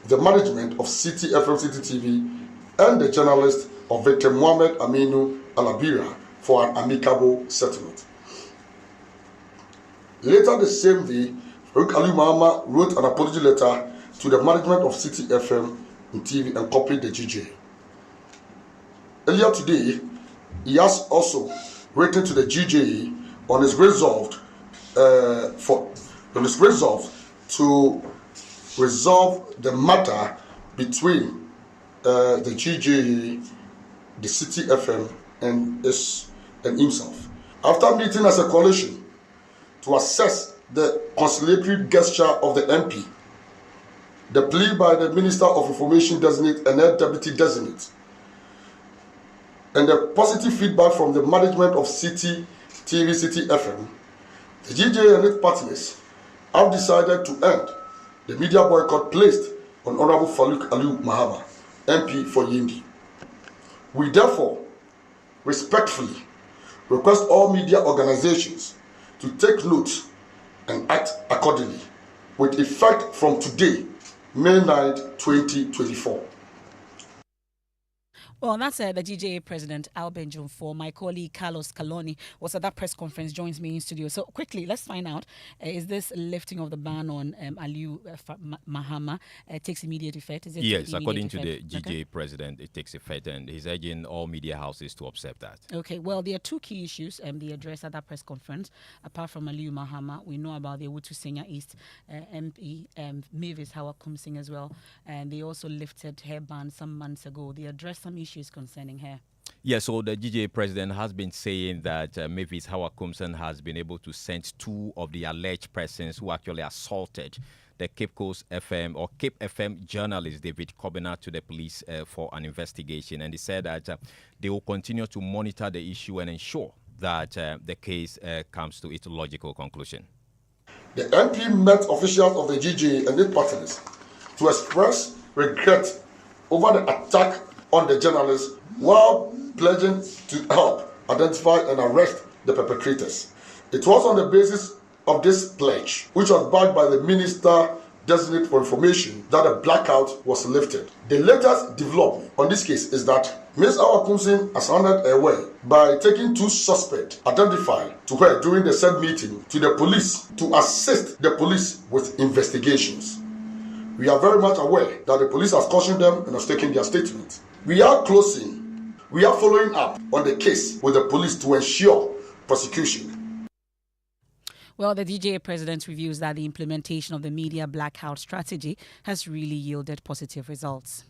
Speaker 9: the management of City FM, City TV, and the journalist of victim Mohammed Aminu Alabira for an amicable settlement. Later the same day, Farouk Aliu Mahama wrote an apology letter to the management of City FM and TV and copied the GJ. Earlier today, he has also written to the GJ on his resolve to resolve the matter between the GJ, the City FM, and himself. After meeting as a coalition to assess the conciliatory gesture of the MP, the plea by the Minister of Information Designate and Head Deputy Designate, and the positive feedback from the management of City TV, City FM, the GJ and its partners have decided to end the media boycott placed on Honorable Farouk Aliu Mahama, MP for Yendi. We therefore respectfully request all media organizations to take note and act accordingly with effect from today, May 9, 2024.
Speaker 8: Well, that's the GJA President, Albert Jumfor. My colleague, Carlos Caloni, was at that press conference, joins me in studio. So quickly, let's find out, is this lifting of the ban on Aliu Mahama takes immediate effect? Is it
Speaker 3: yes, according to the GJA President, it takes effect, and he's urging all media houses to accept that.
Speaker 8: Okay, well, there are two key issues they addressed at that press conference. Apart from Aliu Mahama, we know about the Owutu Senya East MP, Mavis Hawa Kumsing as well, and they also lifted her ban some months ago. They addressed some issues concerning her.
Speaker 3: Yes, so the GJA president has been saying that Mavis Hawa-Kumsen has been able to send 2 of the alleged persons who actually assaulted the Cape Coast FM or Cape FM journalist David Kobina to the police for an investigation. And he said that they will continue to monitor the issue and ensure that the case comes to its logical conclusion.
Speaker 9: The MP met officials of the GJA and its partners to express regret over the attack on the journalists while pledging to help identify and arrest the perpetrators. It was on the basis of this pledge, which was backed by the Minister Designate for Information, that a blackout was lifted. The latest development on this case is that Ms. Hawa-Kumsing has handed her way by taking 2 suspects identified to her during the said meeting to the police to assist the police with investigations. We are very much aware that the police has cautioned them and has taken their statement. We are following up on the case with the police to ensure prosecution.
Speaker 8: Well, the DGA president reveals that the implementation of the media blackout strategy has really yielded positive results.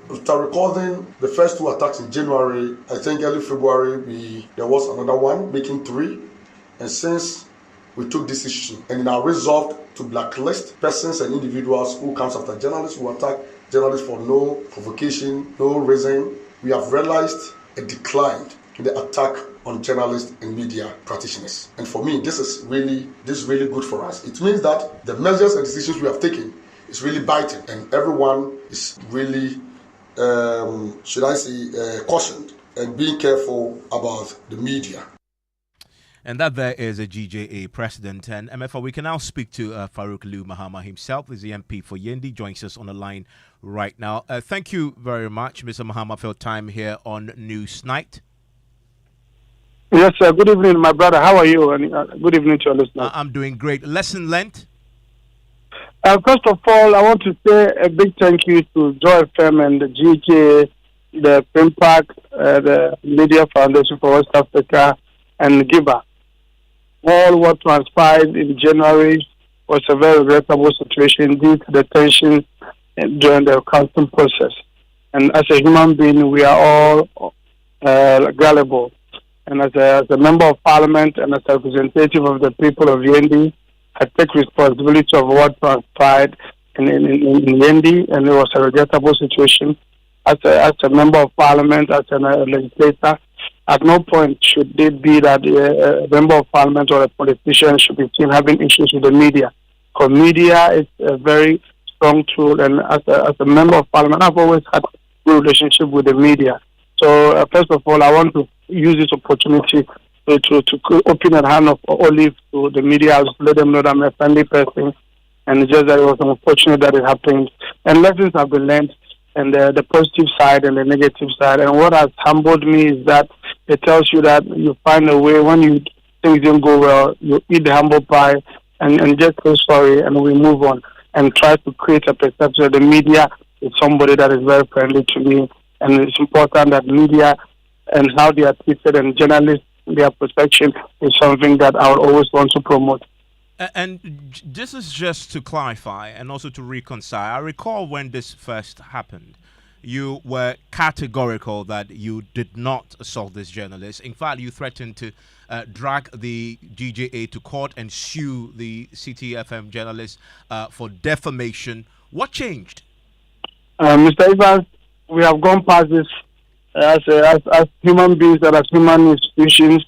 Speaker 9: After recording the first 2 attacks in January, I think early February, there was another one, making 3. And since we took this decision and in our resolve to blacklist persons and individuals who comes after journalists, who attack journalists for no provocation, no reason, we have realized a decline in the attack on journalists and media practitioners. And for me, this is really good for us. It means that the measures and decisions we have taken is really biting, and everyone is really, cautioned and being careful about the media.
Speaker 10: And that there is a GJA president. And Emefa, we can now speak to Farouk Aliu Mahama himself, is the MP for Yendi, joins us on the line right now. Thank you very much, Mr. Mahama, for your time here on Newsnight.
Speaker 4: Yes, sir. Good evening, my brother. How are you? And good evening to your listeners.
Speaker 10: I'm doing great. Lesson learned?
Speaker 4: First of all, I want to say a big thank you to Joy FM and the GJA, the PIMPAC, the Media Foundation for West Africa, and GIBA. All what transpired in January was a very regrettable situation due to the tension during the counting process. And as a human being, we are all gullible. And as a member of parliament and as a representative of the people of Yendi, I take responsibility of what transpired in Yendi, and it was a regrettable situation. As a member of parliament, as a legislator, at no point should it be that a member of parliament or a politician should be seen having issues with the media. Because media is a very strong tool, and as a member of parliament, I've always had a good relationship with the media. So first of all, I want to use this opportunity to open a hand of olive to the media, to let them know that I'm a friendly person, and just that it was unfortunate that it happened. And lessons have been learned, and the positive side and the negative side. And what has humbled me is that it tells you that you find a way when things don't go well, you eat the humble pie and just say sorry, and we move on and try to create a perception of the media is somebody that is very friendly to me. And it's important that media and how they are treated and journalists, their protection is something that I would always want to promote.
Speaker 10: And this is just to clarify and also to reconcile. I recall when this first happened, you were categorical that you did not assault this journalist. In fact, you threatened to drag the GJA to court and sue the CTFM journalist for defamation. What changed?
Speaker 4: Mr. Evans, we have gone past this as human beings and as human institutions.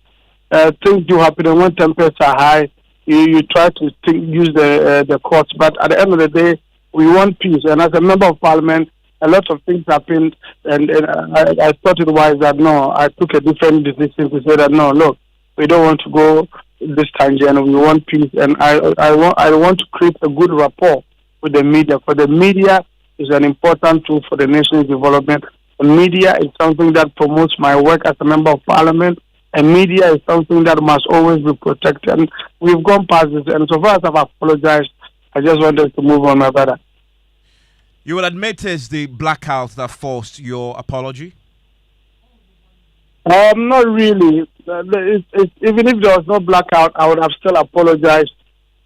Speaker 4: Things do happen, and when temperatures are high, you try to use the courts. But at the end of the day, we want peace. And as a member of parliament, a lot of things happened, and I thought it wise that no, I took a different decision to say that no, look, we don't want to go this tangent. We want peace, and I want to create a good rapport with the media. For the media is an important tool for the nation's development. The media is something that promotes my work as a member of parliament, and media is something that must always be protected. And we've gone past this, and so far as I've apologized, I just wanted to move on, my brother.
Speaker 10: You will admit it's the blackout that forced your apology?
Speaker 4: Not really. Even if there was no blackout, I would have still apologized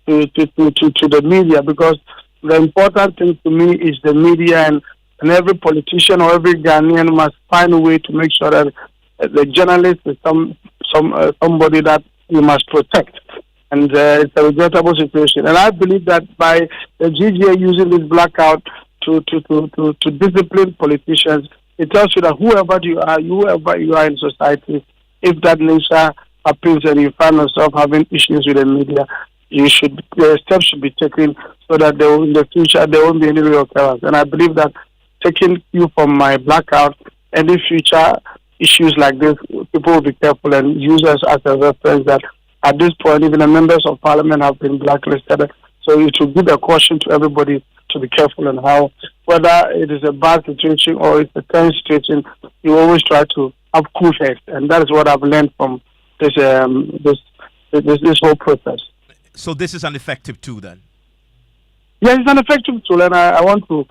Speaker 4: to the media, because the important thing to me is the media, and every politician or every Ghanaian must find a way to make sure that the journalist is somebody that you must protect. And it's a regrettable situation. And I believe that by the GGA using this blackout to discipline politicians, it tells you that whoever you are in society, if that nature happens and you find yourself having issues with the media, steps should be taken so that in the future there won't be any real chaos. And I believe that taking you from my blackout, any future issues like this, people will be careful and use us as a reference that at this point, even the members of parliament have been blacklisted. So it will give a caution to everybody to be careful on how, whether it is a bad situation or it's a tense situation, you always try to have cool heads. And that is what I've learned from this whole process.
Speaker 10: So this is an effective tool then?
Speaker 4: Yes, it's an effective tool, and I want to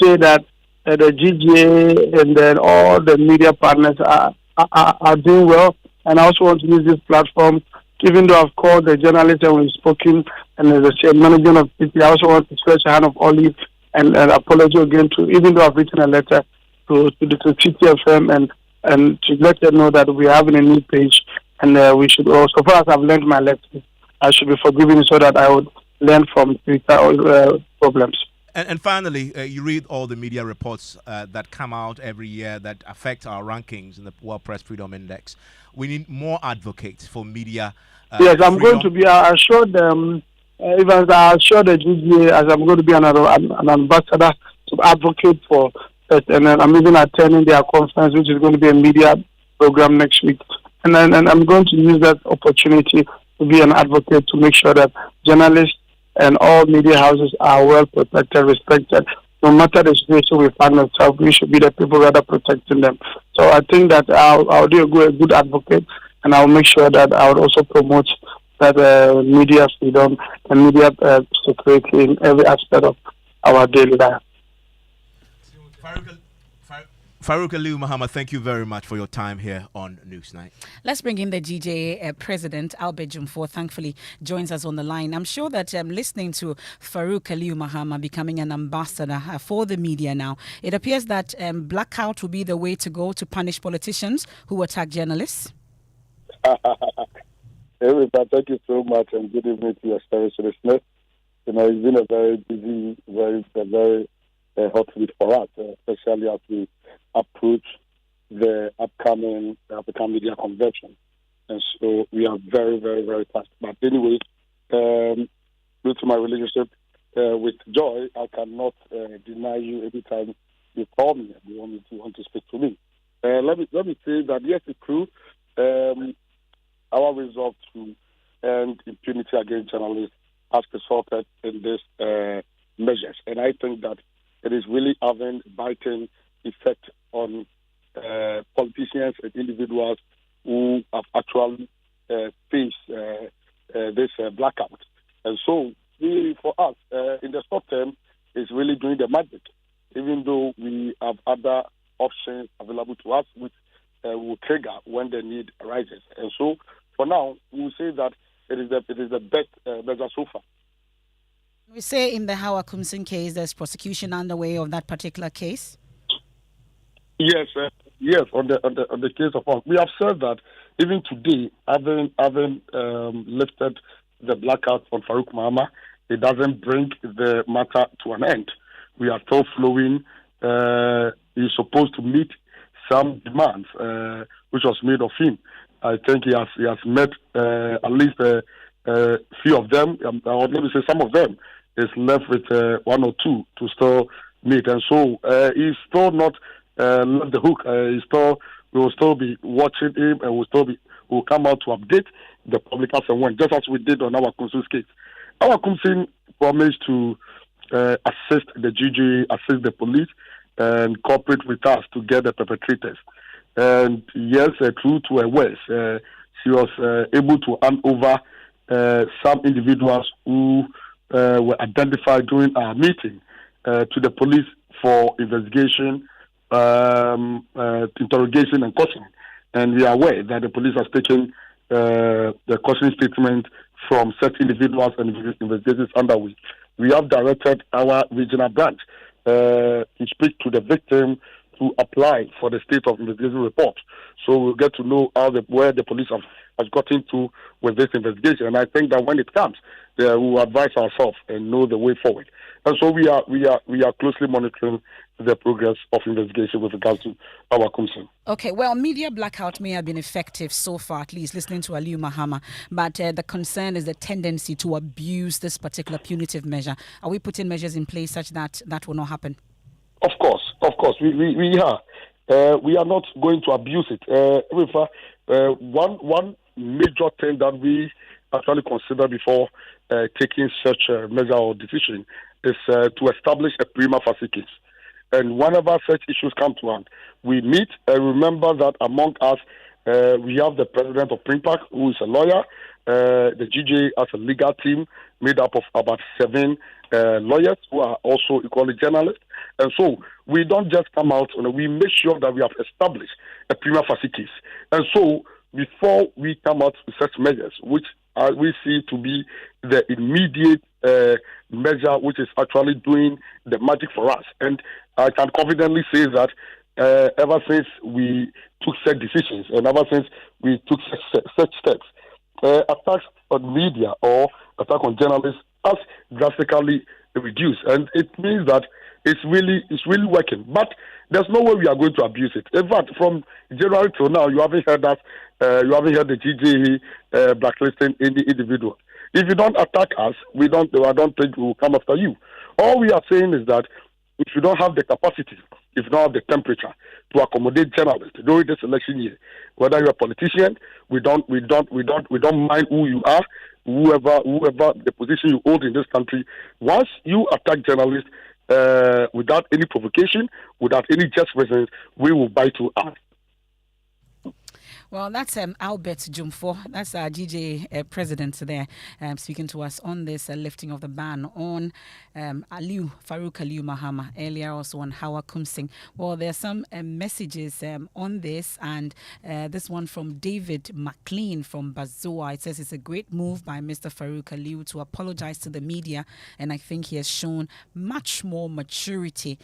Speaker 4: say that the GGA and then all the media partners are doing well. And I also want to use this platform, even though I've called the journalists and we've spoken, and the same management of city, I also want to stretch a hand of olive and apology again to, even though I've written a letter to TTFM and to let them know that we're having a new page, and we should also, so far as I've learned my lesson, I should be forgiven so that I would learn from Twitter problems.
Speaker 10: And finally, you read all the media reports that come out every year that affect our rankings in the World Press Freedom Index. We need more advocates for media.
Speaker 4: Yes, I'm going to be. I assured them, even I assured the GGA, as I'm going to be an ambassador to advocate for it. And then I'm even attending their conference, which is going to be a media program next week. And I'm going to use that opportunity to be an advocate to make sure that journalists and all media houses are well protected, respected. No matter the situation we find ourselves, we should be the people rather protecting them. So I think that I'll do a good advocate, and I'll make sure that I will also promote that media freedom and media security in every aspect of our daily life.
Speaker 10: Farouk Aliu Muhammad, thank you very much for your time here on Newsnight.
Speaker 8: Let's bring in the GJA president, Albert Jumfor, thankfully joins us on the line. I'm sure that listening to Farouk Aliu Muhammad becoming an ambassador for the media now, it appears that blackout will be the way to go to punish politicians who attack journalists.
Speaker 6: Emefa, thank you so much, and good evening to your service listeners. You know, it's been a very busy, very hot week for us, especially as we approach the upcoming African Media Convention. And so we are very, very, very fast. But anyway, due to my relationship with Joy, I cannot deny you every time you call me and you want to speak to me. Let me say that yes, it's true. Our resolve to end impunity against journalists has resulted in these measures, and I think that it is really having biting effect on politicians and individuals who have actually faced this blackout. And so, for us, in the short term, it's really doing the magic, even though we have other options available to us, which will trigger when the need arises. And so, for now, we will say that it is the best measure so far.
Speaker 8: We say in the Howard Kumsin case, there's prosecution underway of that particular case.
Speaker 6: Yes, on the case of us, we have said that even today, having lifted the blackout on Farouk Muhammad, it doesn't bring the matter to an end. We are still flowing. He's supposed to meet some demands, which was made of him. I think he has met at least a few of them, or let me say some of them. Is left with one or two to still meet, and so he's still not left the hook. We will still be watching him, and we'll come out to update the public as and when, just as we did on our Kumsin's case. Our Kumsin promised to assist the GG, assist the police, and cooperate with us to get the perpetrators. And yes, true to her words, she was able to hand over some individuals who were identified during our meeting to the police for investigation, interrogation, and cautioning. And we are aware that the police has taken the cautioning statement from certain individuals and investigations underway. We have directed our regional branch to speak to the victim to apply for the state of investigation report. So we'll get to know where the police has gotten to with this investigation. And I think that when it comes, we will advise ourselves and know the way forward. And so we are closely monitoring the progress of investigation with regards to our concern.
Speaker 8: Okay, well, media blackout may have been effective so far, at least listening to Aliu Muhammad, but the concern is the tendency to abuse this particular punitive measure. Are we putting measures in place such that that will not happen?
Speaker 6: Of course, we are. We are not going to abuse it. One major thing that we actually consider before taking such a measure or decision is to establish a prima facie case. And whenever such issues come to hand, we meet and remember that among us, we have the president of Primpac, who is a lawyer. the GJ as a legal team made up of about 7 lawyers who are also equally journalists. And so we don't just come out, we make sure that we have established a prima facie case. And so before we come out with such measures, which we see to be the immediate measure which is actually doing the magic for us. And I can confidently say that ever since we took such decisions and ever since we took such steps, attacks on media or attack on journalists has drastically reduced. And it means that it's really working. But there's no way we are going to abuse it. In fact, from January till now, you haven't heard that. You haven't heard the GJ blacklisting any individual. If you don't attack us, I don't think we will come after you. All we are saying is that if you don't have the capacity, if you don't have the temperature to accommodate journalists during this election year, whether you're a politician, we don't mind who you are, whoever the position you hold in this country. Once you attack journalists without any provocation, without any just reasons, we will bite you out.
Speaker 8: Well, that's Albert Jumfo. That's our GJ president there, speaking to us on this lifting of the ban on Farouk Aliu Mahama, earlier also on Hawa Kumsing. Well, there are some messages on this, and this one from David McLean from Bazoa. It says it's a great move by Mr. Farouk Aliu to apologize to the media, and I think he has shown much more maturity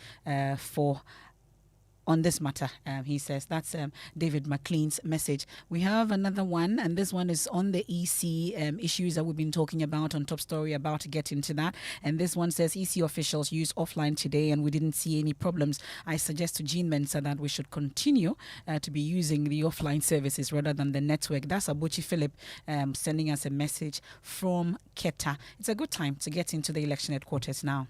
Speaker 8: on this matter, he says. That's David McLean's message. We have another one, and this one is on the EC issues that we've been talking about on Top Story, about to get into that. And this one says EC officials used offline today and we didn't see any problems. I suggest to Jean Mensa that we should continue to be using the offline services rather than the network. That's Abuchi Philip sending us a message from Keta. It's a good time to get into the election headquarters now.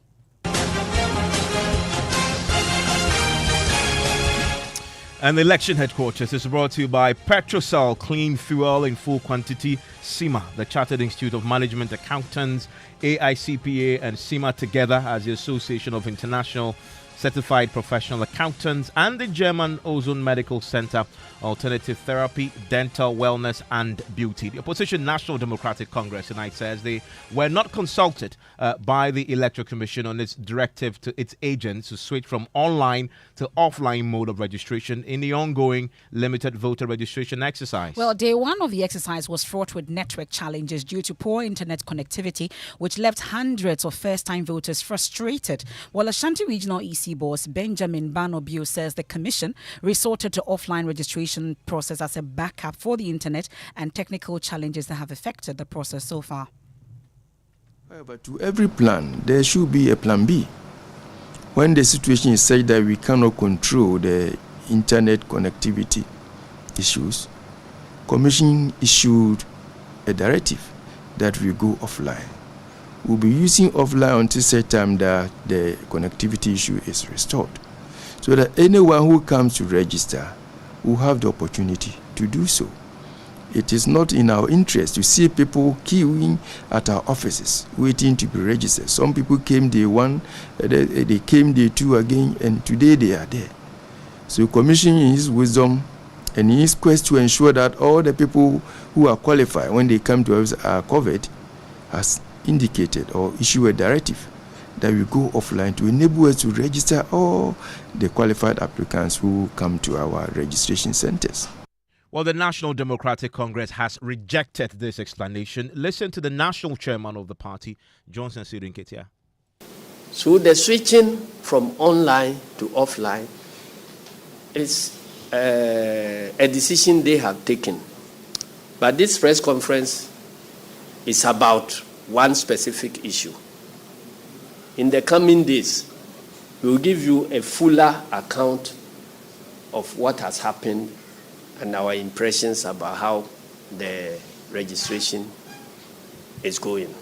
Speaker 10: And the election headquarters is brought to you by Petrosol Clean Fuel in Full Quantity, CIMA, the Chartered Institute of Management Accountants, AICPA and CIMA together as the Association of International Certified Professional Accountants, and the German Ozone Medical Center, Alternative Therapy, Dental Wellness and Beauty. The opposition National Democratic Congress tonight says they were not consulted by the Electoral Commission on its directive to its agents to switch from online to offline mode of registration in the ongoing limited voter registration exercise.
Speaker 8: Well, day one of the exercise was fraught with network challenges due to poor internet connectivity, which left hundreds of first-time voters frustrated. While Ashanti Regional EC boss Benjamin Banobio says the commission resorted to offline registration process as a backup for the internet and technical challenges that have affected the process so far.
Speaker 1: However, to every plan, there should be a plan B. When the situation is such that we cannot control the internet connectivity issues, Commission issued a directive that we go offline. We'll be using offline until such time that the connectivity issue is restored, so that anyone who comes to register will have the opportunity to do so. It is not in our interest to see people queuing at our offices waiting to be registered. Some people came day one, they came day two again, and today they are there. So Commission, in his wisdom and in his quest to ensure that all the people who are qualified when they come to us are covered, has indicated or issue a directive that we go offline to enable us to register all the qualified applicants who come to our registration centers.
Speaker 10: Well, the National Democratic Congress has rejected this explanation. Listen to the national chairman of the party, Johnson Sirinketia.
Speaker 2: So the switching from online to offline is a decision they have taken. But this press conference is about one specific issue. In the coming days, we will give you a fuller account of what has happened and our impressions about how the registration is going.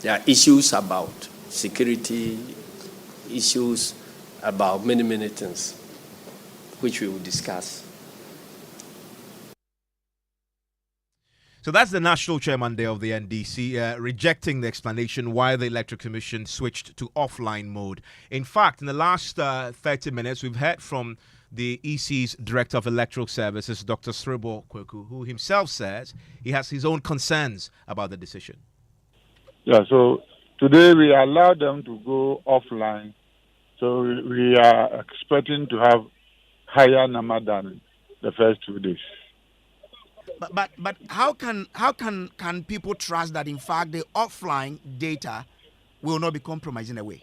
Speaker 2: There are issues about security, issues about many things, which we will discuss.
Speaker 10: So that's the national chairman there of the NDC rejecting the explanation why the Electoral Commission switched to offline mode. In fact, in the last 30 minutes, we've heard from the EC's Director of Electoral Services, Dr. Sribo Kweku, who himself says he has his own concerns about the decision.
Speaker 5: Yeah, so today we allow them to go offline. So we are expecting to have higher number than the first 2 days.
Speaker 7: But how can people trust that in fact the offline data will not be compromised in a way?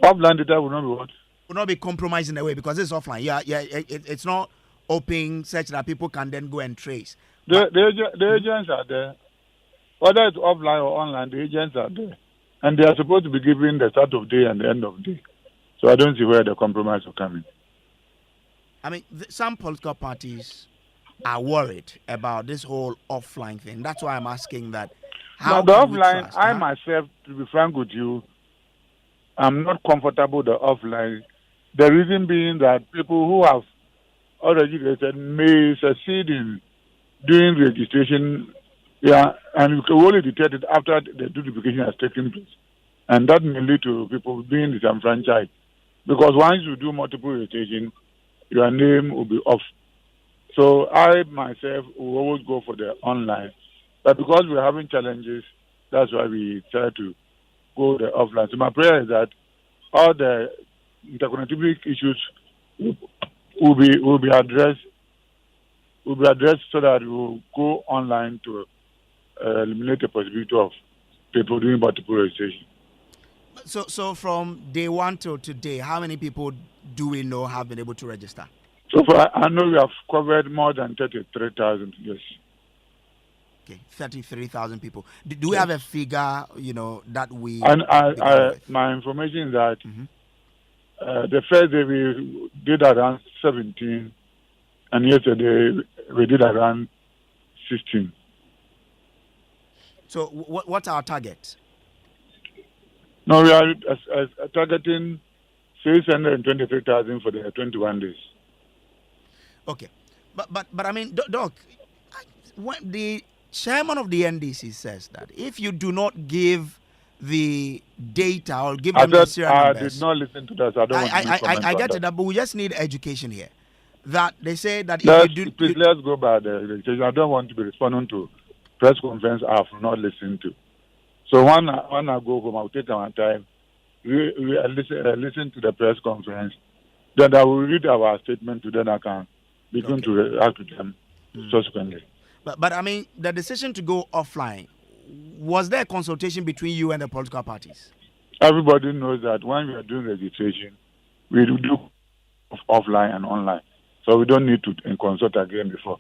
Speaker 5: Offline data will not be what?
Speaker 7: Will not be compromised in a way because it's offline. It's not open such that people can then go and trace.
Speaker 5: The agents are there. Whether it's offline or online, the agents are there. And they are supposed to be given the start of day and the end of day. So I don't see where the compromise will come in.
Speaker 7: I mean, some political parties are worried about this whole offline thing. That's why I'm asking that. How
Speaker 5: the
Speaker 7: can we
Speaker 5: offline,
Speaker 7: trust?
Speaker 5: I myself, to be frank with you, I'm not comfortable with the offline. The reason being that people who have already registered may succeed in doing registration, and you can only detect it after the duplication has taken place. And that may lead to people being disenfranchised. Because once you do multiple registration, your name will be off. So I myself will always go for the online. But because we're having challenges, that's why we try to go the offline. So my prayer is that all the interconnectivity issues will be addressed so that we will go online to eliminate the possibility of people doing multiple registration.
Speaker 7: So from day one till today, how many people do we know have been able to register?
Speaker 5: So far, I know we have covered more than 33,000, yes.
Speaker 7: Okay, 33,000 people. Do we have a figure, that we...
Speaker 5: And my information is that the first day we did around 17, and yesterday we did around 16.
Speaker 7: So what's our target?
Speaker 5: No, we are targeting 623,000 for the 21 days.
Speaker 7: Okay, but I mean, Doc, when the chairman of the NDC says that if you do not give the data or give them the serial numbers,
Speaker 5: I did not listen to that. So I don't want to comment
Speaker 7: I get
Speaker 5: on
Speaker 7: it,
Speaker 5: that.
Speaker 7: but we just need education here. That they say that
Speaker 5: let's go by the registration. I don't want to be responding to press conference I have not listened to. So when I go home, I'll take my time, listen to the press conference. Then I will read our statement to them. I can begin to react to them subsequently.
Speaker 7: But I mean, the decision to go offline, was there a consultation between you and the political parties?
Speaker 5: Everybody knows that when we are doing registration, we do offline and online. So we don't need to consult again before.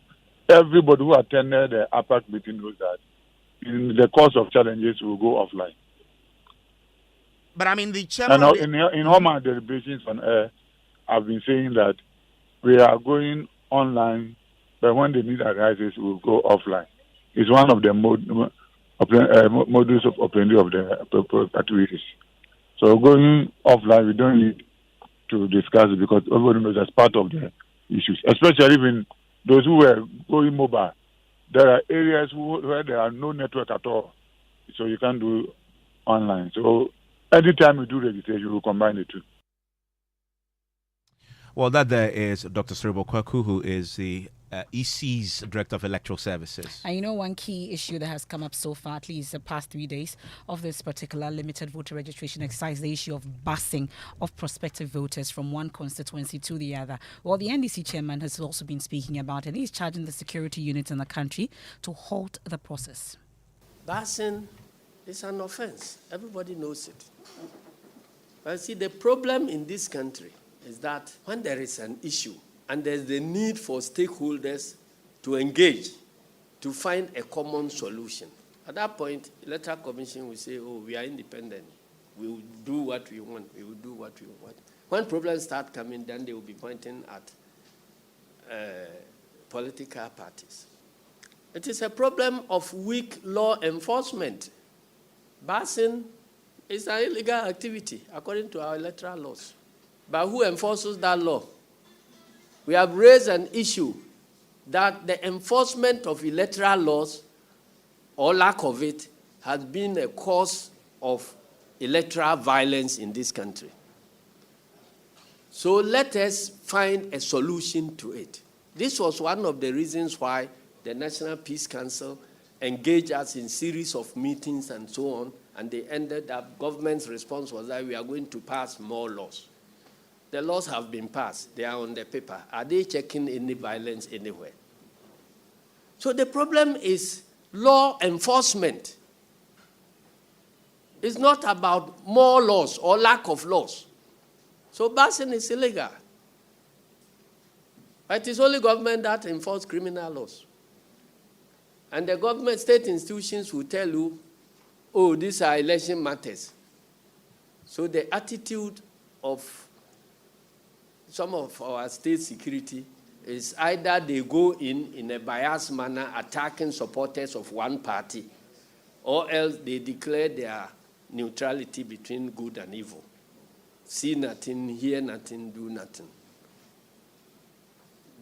Speaker 5: Everybody who attended the APAC meeting knows that in the course of challenges, we'll go offline.
Speaker 7: But I mean, the chairman...
Speaker 5: And in all my deliberations on air, I've been saying that we are going online, but when the need arises, we'll go offline. It's one of the modus of operandi of the activities. So going offline, we don't need to discuss it because everybody knows that's part of the issues, especially even those who were going mobile. There are areas where there are no network at all, so you can't do online. So anytime we do registration, we'll combine the two.
Speaker 10: Well, that there is Dr. Sribo Kweku, who is the EC's Director of Electoral Services.
Speaker 8: And one key issue that has come up so far, at least the past 3 days of this particular limited voter registration exercise, the issue of busing of prospective voters from one constituency to the other. Well, the NDC chairman has also been speaking about it, and he's charging the security units in the country to halt the process.
Speaker 2: Busing is an offense. Everybody knows it. But see, the problem in this country is that when there is an issue and there's the need for stakeholders to engage to find a common solution, at that point, the Electoral Commission will say, oh, we are independent. We will do what we want. We will do what we want. When problems start coming, then they will be pointing at political parties. It is a problem of weak law enforcement. Busing is an illegal activity according to our electoral laws. But who enforces that law? We have raised an issue that the enforcement of electoral laws, or lack of it, has been a cause of electoral violence in this country. So let us find a solution to it. This was one of the reasons why the National Peace Council engaged us in series of meetings and so on, and they ended up, government's response was that we are going to pass more laws. The laws have been passed. They are on the paper. Are they checking any violence anywhere? So the problem is law enforcement. It's not about more laws or lack of laws. So busing is illegal. But it's only government that enforces criminal laws. And the government, state institutions will tell you, oh, these are election matters. So the attitude of some of our state security is either they go in a biased manner attacking supporters of one party, or else they declare their neutrality between good and evil. See nothing, hear nothing, do nothing.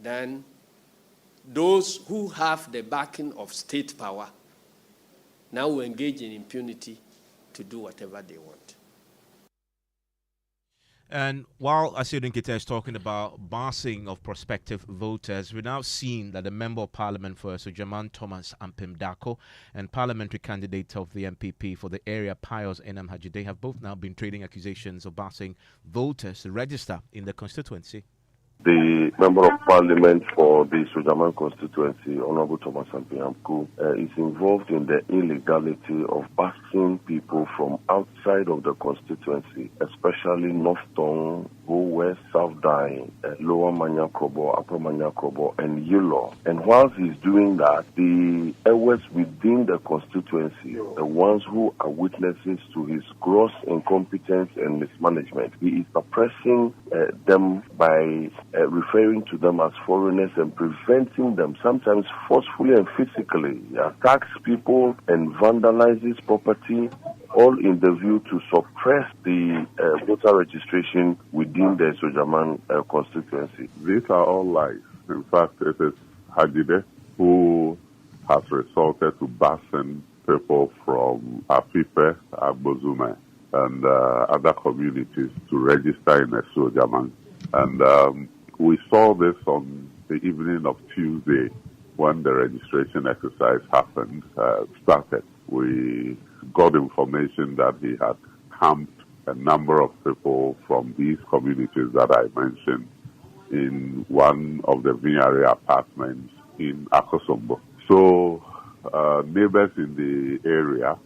Speaker 2: Then those who have the backing of state power now will engage in impunity to do whatever they want.
Speaker 10: And while Asiodun Kita is talking about busing of prospective voters, we're now seeing that the Member of Parliament for Sujaman Thomas Ampim Dako and parliamentary candidate of the MPP for the area Pius Enam Hajide have both now been trading accusations of busing voters to register in the constituency.
Speaker 11: The Member of Parliament for the Sujaman constituency, Honorable Thomas Ampiamku, is involved in the illegality of busing people from outside of the constituency, especially North Tong, West, South Dine, Lower Manyakrobo, Upper Manyakrobo, and Yulo. And whilst he's doing that, the areas within the constituency, the ones who are witnesses to his gross incompetence and mismanagement, he is suppressing them by referring to them as foreigners and preventing them, sometimes forcefully and physically. He attacks people and vandalizes property, all in the view to suppress the voter registration within the Sojaman constituency.
Speaker 12: These are all lies. In fact, it is Hajide who has resorted to busing people from Afife, Agbozume, and other communities to register in the Sojaman. And we saw this on the evening of Tuesday when the registration exercise started. We got information that he had camped a number of people from these communities that I mentioned in one of the Vignare apartments in Akosombo. So neighbors in the area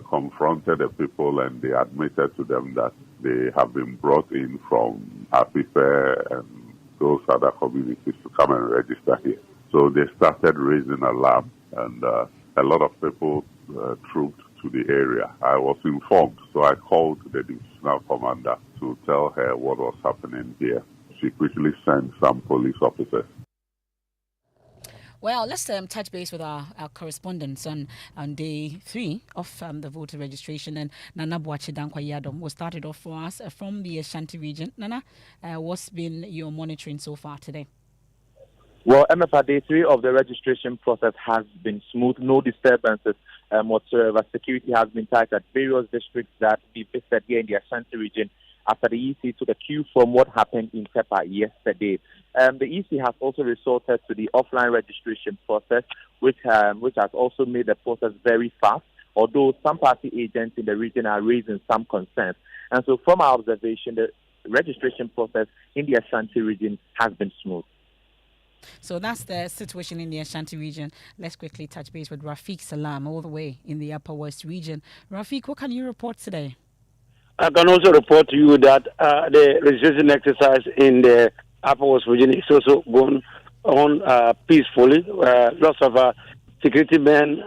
Speaker 12: confronted the people and they admitted to them that they have been brought in from Afife and those other communities to come and register here. So they started raising alarm and a lot of people trooped to the area. I was informed, so I called the divisional commander to tell her what was happening here. She quickly sent some police officers.
Speaker 8: Well, let's touch base with our correspondents on day 3 of the voter registration. And Nana Boache Dankwayadom will start it off for us from the Ashanti region. Nana, what's been your monitoring so far today?
Speaker 23: Well, Emefa, day 3 of the registration process has been smooth, no disturbances whatsoever. Security has been tight at various districts that we visited here in the Ashanti region after the EC took a cue from what happened in Tepa yesterday. The EC has also resorted to the offline registration process, which has also made the process very fast, although some party agents in the region are raising some concerns. And so from our observation, the registration process in the Ashanti region has been smooth.
Speaker 8: So that's the situation in the Ashanti region. Let's quickly touch base with Rafiq Salam all the way in the Upper West region. Rafiq, what can you report today?
Speaker 24: I can also report to you that the registration exercise in the Upper West region is also going on peacefully. Lots of security men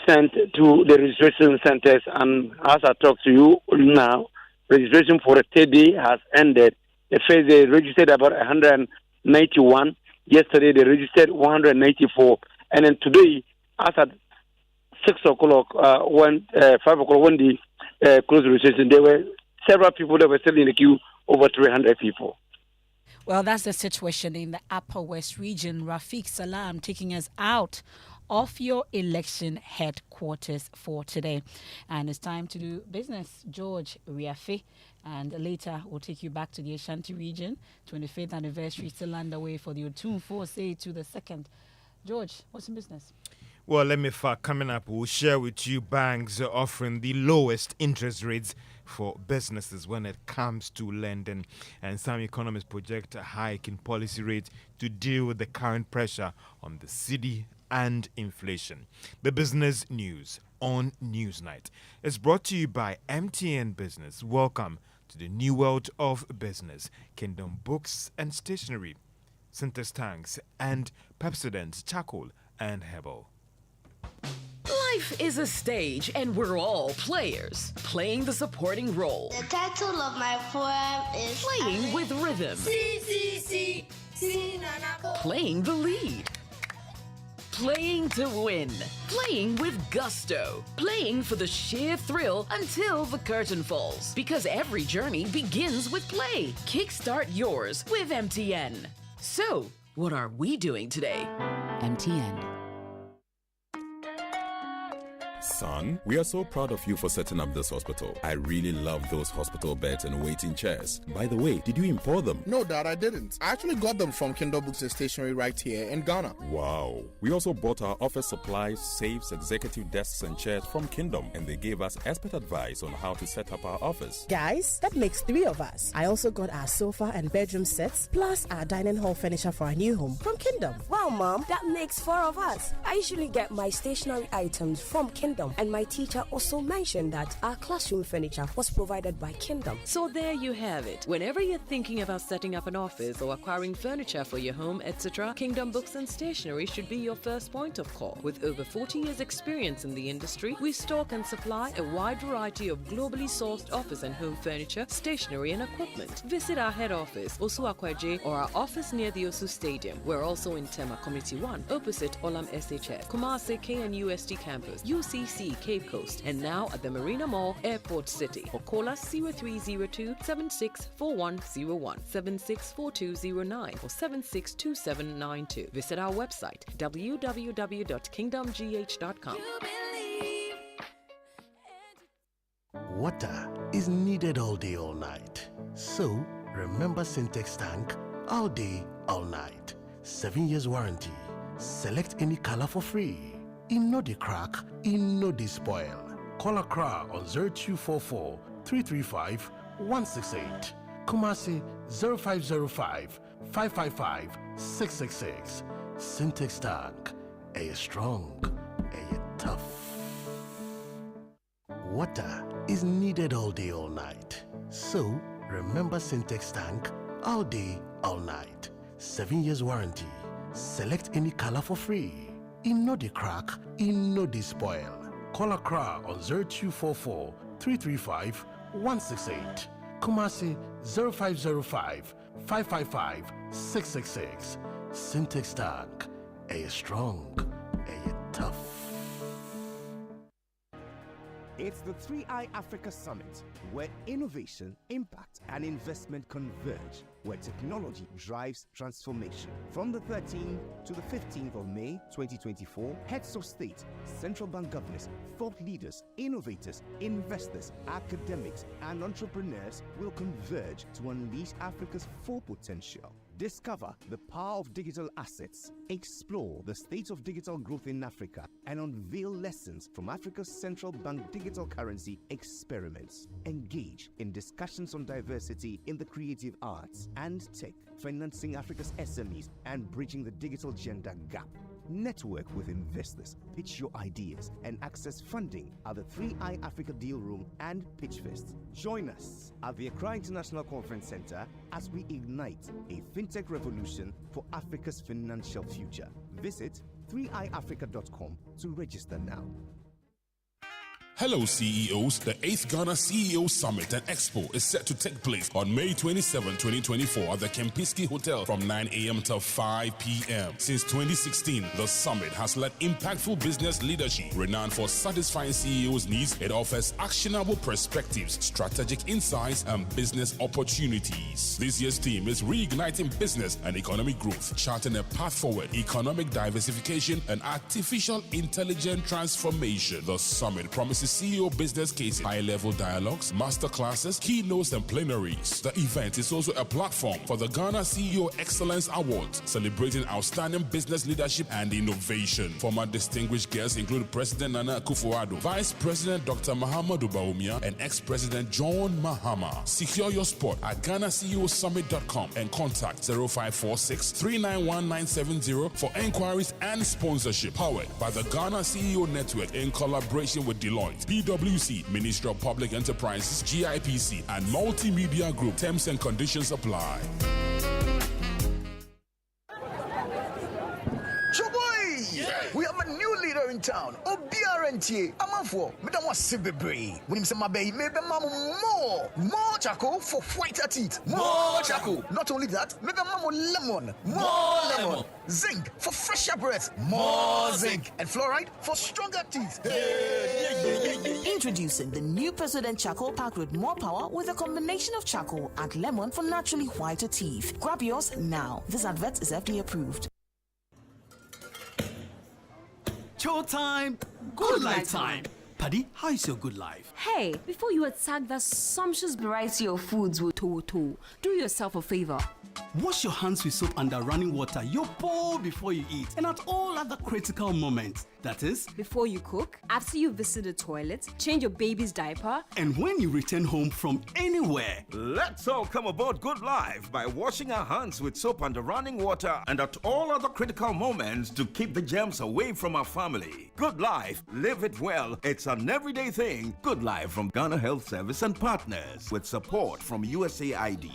Speaker 24: sent to the registration centers, and as I talk to you now, registration for the third day has ended. The first day registered about 191. Yesterday they registered 194, and then today, as at 6 o'clock, 5 o'clock, when the closed registration, there were several people that were still in the queue, over 300 people.
Speaker 8: Well, that's the situation in the Upper West region. Rafiq Salam taking us out of your election headquarters for today. And it's time to do business. George Riafe. And later, we'll take you back to the Ashanti region. 25th anniversary still underway for the Otumfo say to the 2nd. George, what's in business?
Speaker 13: Well, Emefa, coming up, we'll share with you banks offering the lowest interest rates for businesses when it comes to lending. And some economists project a hike in policy rates to deal with the current pressure on the cedi and inflation. The business news on Newsnight is brought to you by MTN Business. Welcome to the new world of business. Kingdom Books and Stationery, Syntex Tanks, and Pepsodent Charcoal and Herbal.
Speaker 14: Life is a stage, and we're all players, playing the supporting role.
Speaker 15: The title of my poem is
Speaker 14: Playing with rhythm. Playing the lead. Playing to win. Playing with gusto. Playing for the sheer thrill until the curtain falls. Because every journey begins with play. Kickstart yours with MTN. So, what are we doing today? MTN.
Speaker 16: Son, we are so proud of you for setting up this hospital. I really love those hospital beds and waiting chairs. By the way, did you import them?
Speaker 25: No, Dad, I didn't. I actually got them from Kingdom Books and Stationery right here in Ghana.
Speaker 16: Wow. We also bought our office supplies, safes, executive desks and chairs from Kingdom, and they gave us expert advice on how to set up our office.
Speaker 26: Guys, that makes 3 of us. I also got our sofa and bedroom sets, plus our dining hall furniture for our new home from Kingdom.
Speaker 27: Wow, Mom, that makes 4 of us. I usually get my stationery items from Kingdom, and my teacher also mentioned that our classroom furniture was provided by Kingdom.
Speaker 28: So there you have it. Whenever you're thinking about setting up an office or acquiring furniture for your home, etc., Kingdom Books and Stationery should be your first point of call. With over 40 years experience in the industry, we stock and supply a wide variety of globally sourced office and home furniture, stationery and equipment. Visit our head office, Osu Akwaje, or our office near the Osu Stadium. We're also in Tema Community 1, opposite Olam SHS, Kumasi KNUST campus, UCC Cape Coast, and now at the Marina Mall, Airport City. Or call us 0302 764101, 764209, or 762792. Visit our website www.kingdomgh.com.
Speaker 29: Water is needed all day, all night. So remember Syntex Tank all day, all night. 7 years warranty. Select any color for free. In no de crack, in no de spoil. Call Accra on 0244 335 168. Kumasi 0505 555 666. Syntex Tank. A strong, a tough. Water is needed all day, all night. So remember Syntex Tank all day, all night. 7 years warranty. Select any color for free. In no de crack, in no de spoil. Call Accra on 0244 335 168. Kumasi 0505 555 666. Syntex Tank. A strong, a tough.
Speaker 17: It's the 3i Africa Summit, where innovation, impact, and investment converge, where technology drives transformation. From the 13th to the 15th of May 2024, heads of state, central bank governors, thought leaders, innovators, investors, academics, and entrepreneurs will converge to unleash Africa's full potential. Discover the power of digital assets, explore the state of digital growth in Africa, and unveil lessons from Africa's central bank digital currency experiments. Engage in discussions on diversity in the creative arts and tech, financing Africa's SMEs, and bridging the digital gender gap. Network with investors, pitch your ideas, and access funding at the 3i Africa Deal Room and Pitchfest. Join us at the Accra International Conference Center as we ignite a fintech revolution for Africa's financial future. Visit 3iafrica.com to register now.
Speaker 3: Hello CEOs, the 8th Ghana CEO Summit and Expo is set to take place on May 27, 2024 at the Kempinski Hotel from 9 a.m. till 5 p.m. Since 2016, the summit has led impactful business leadership. Renowned for satisfying CEOs' needs, it offers actionable perspectives, strategic insights, and business opportunities. This year's theme is reigniting business and economic growth, charting a path forward, economic diversification, and artificial intelligence transformation. The summit promises CEO business cases, high-level dialogues, masterclasses, keynotes, and plenaries. The event is also a platform for the Ghana CEO Excellence Awards, celebrating outstanding business leadership and innovation. Former distinguished guests include President Nana Akufo-Addo, Vice President Dr. Mahamudu Bawumia, and ex-President John Mahama. Secure your spot at GhanaCEOSummit.com and contact 0546 391 970 for enquiries and sponsorship. Powered by the Ghana CEO Network in collaboration with Deloitte, PwC, Ministry of Public Enterprises, GIPC, and Multimedia Group. Terms and conditions apply.
Speaker 4: We have a new leader in town. OBRNT. I'm for. Me don't want to see baby. When him say my baby, maybe more charcoal for whiter teeth. More charcoal. Not only that, maybe lemon. More lemon. Zinc for fresher breath. More zinc. And fluoride for stronger teeth.
Speaker 6: Introducing the new President Charcoal packed with more power with a combination of charcoal and lemon for naturally whiter teeth. Grab yours now. This advert is FDA approved.
Speaker 9: Show time, good life time. Paddy, how is your good life?
Speaker 18: Hey, before you attack that sumptuous variety of foods with Toto, do yourself a favor.
Speaker 9: Wash your hands with soap under running water, your bowl before you eat, and at all other critical moments. That is,
Speaker 18: before you cook, after you visit the toilet, change your baby's diaper,
Speaker 9: and when you return home from anywhere.
Speaker 19: Let's all come aboard Good Life by washing our hands with soap under running water and at all other critical moments to keep the germs away from our family. Good Life, live it well. It's an everyday thing. Good Life from Ghana Health Service and partners with support from USAID.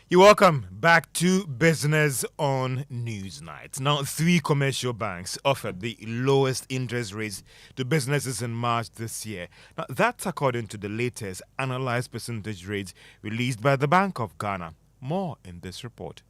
Speaker 13: You're welcome back to Business on Newsnight. Now, 3 commercial banks offered the lowest interest rates to businesses in March this year. Now, that's according to the latest analyzed percentage rates released by the Bank of Ghana. More in this report.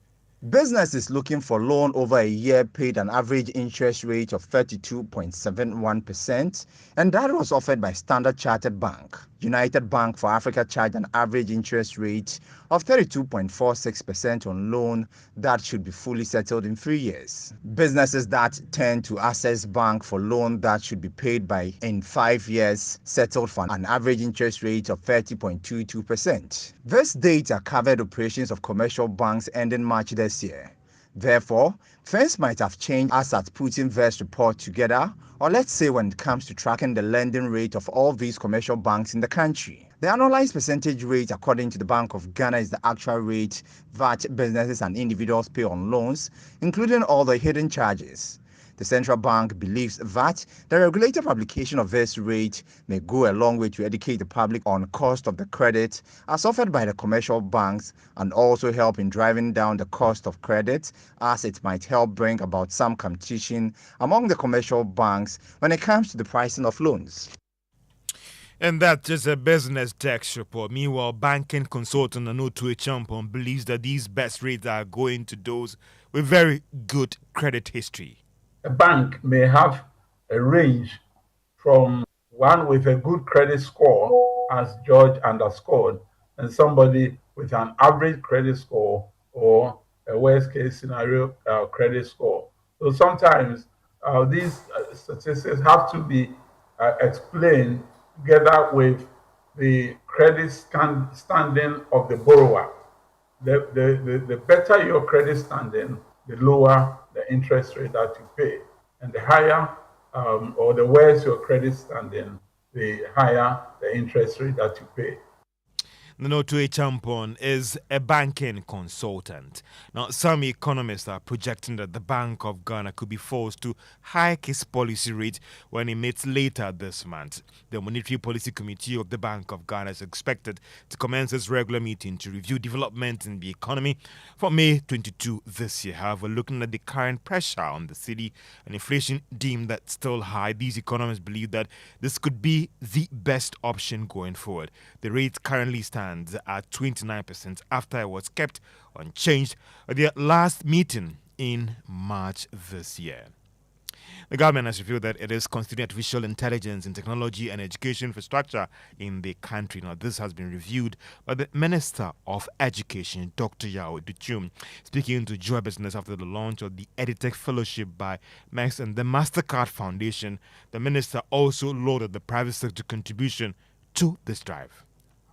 Speaker 20: Businesses looking for loan over a year paid an average interest rate of 32.71%, and that was offered by Standard Chartered Bank. United Bank for Africa charged an average interest rate of 32.46% on loan that should be fully settled in 3 years. Businesses that turn to Access Bank for loan that should be paid by in 5 years settled for an average interest rate of 30.22%. This data covered operations of commercial banks ending March this year. Therefore, firms might have changed as at putting this report together, or let's say when it comes to tracking the lending rate of all these commercial banks in the country. The annualized percentage rate according to the Bank of Ghana is the actual rate that businesses and individuals pay on loans, including all the hidden charges. The central bank believes that the regulated publication of this rate may go a long way to educate the public on cost of the credit as offered by the commercial banks and also help in driving down the cost of credit, as it might help bring about some competition among the commercial banks when it comes to the pricing of loans.
Speaker 13: And that's just a business text report. Meanwhile, banking consultant Anotu Champon believes that these best rates are going to those with very good credit history.
Speaker 21: A bank may have a range from one with a good credit score, as George underscored, and somebody with an average credit score or a worst case scenario credit score. So sometimes these statistics have to be explained together with the credit standing of the borrower. The better your credit standing, the lower the interest rate that you pay. And the higher or the worse your credit standing, the higher the interest rate that you pay.
Speaker 13: Noto Champon is a banking consultant. Now, some economists are projecting that the Bank of Ghana could be forced to hike its policy rate when it meets later this month. The Monetary Policy Committee of the Bank of Ghana is expected to commence its regular meeting to review development in the economy for May 22 this year. However, looking at the current pressure on the city and inflation deemed that still high, these economists believe that this could be the best option going forward. The rate currently stands at 29% after it was kept unchanged at their last meeting in March this year. The government has revealed that it is considering artificial intelligence in technology and education infrastructure in the country. Now, this has been reviewed by the Minister of Education, Dr. Yao Duchum, speaking to Joy Business after the launch of the EdTech Fellowship by MEX and the MasterCard Foundation. The minister also lauded the private sector contribution to this drive.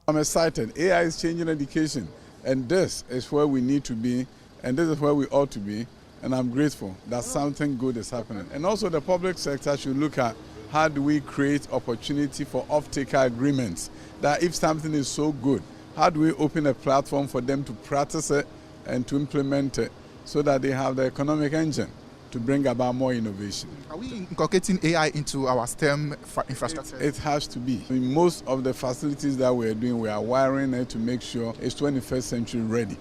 Speaker 1: I'm excited. AI is changing education, and this is where we need to be, and this is where we ought to be, and I'm grateful that something good is happening. And also the public sector should look at how do we create opportunity for off-taker agreements, that if something is so good, how do we open a platform for them to practice it and to implement it so that they have the economic engine to bring about more innovation.
Speaker 25: Are we inculcating AI into our STEM infrastructure?
Speaker 1: It has to be. In most of the facilities that we're doing, we are wiring it to make sure it's 21st century ready.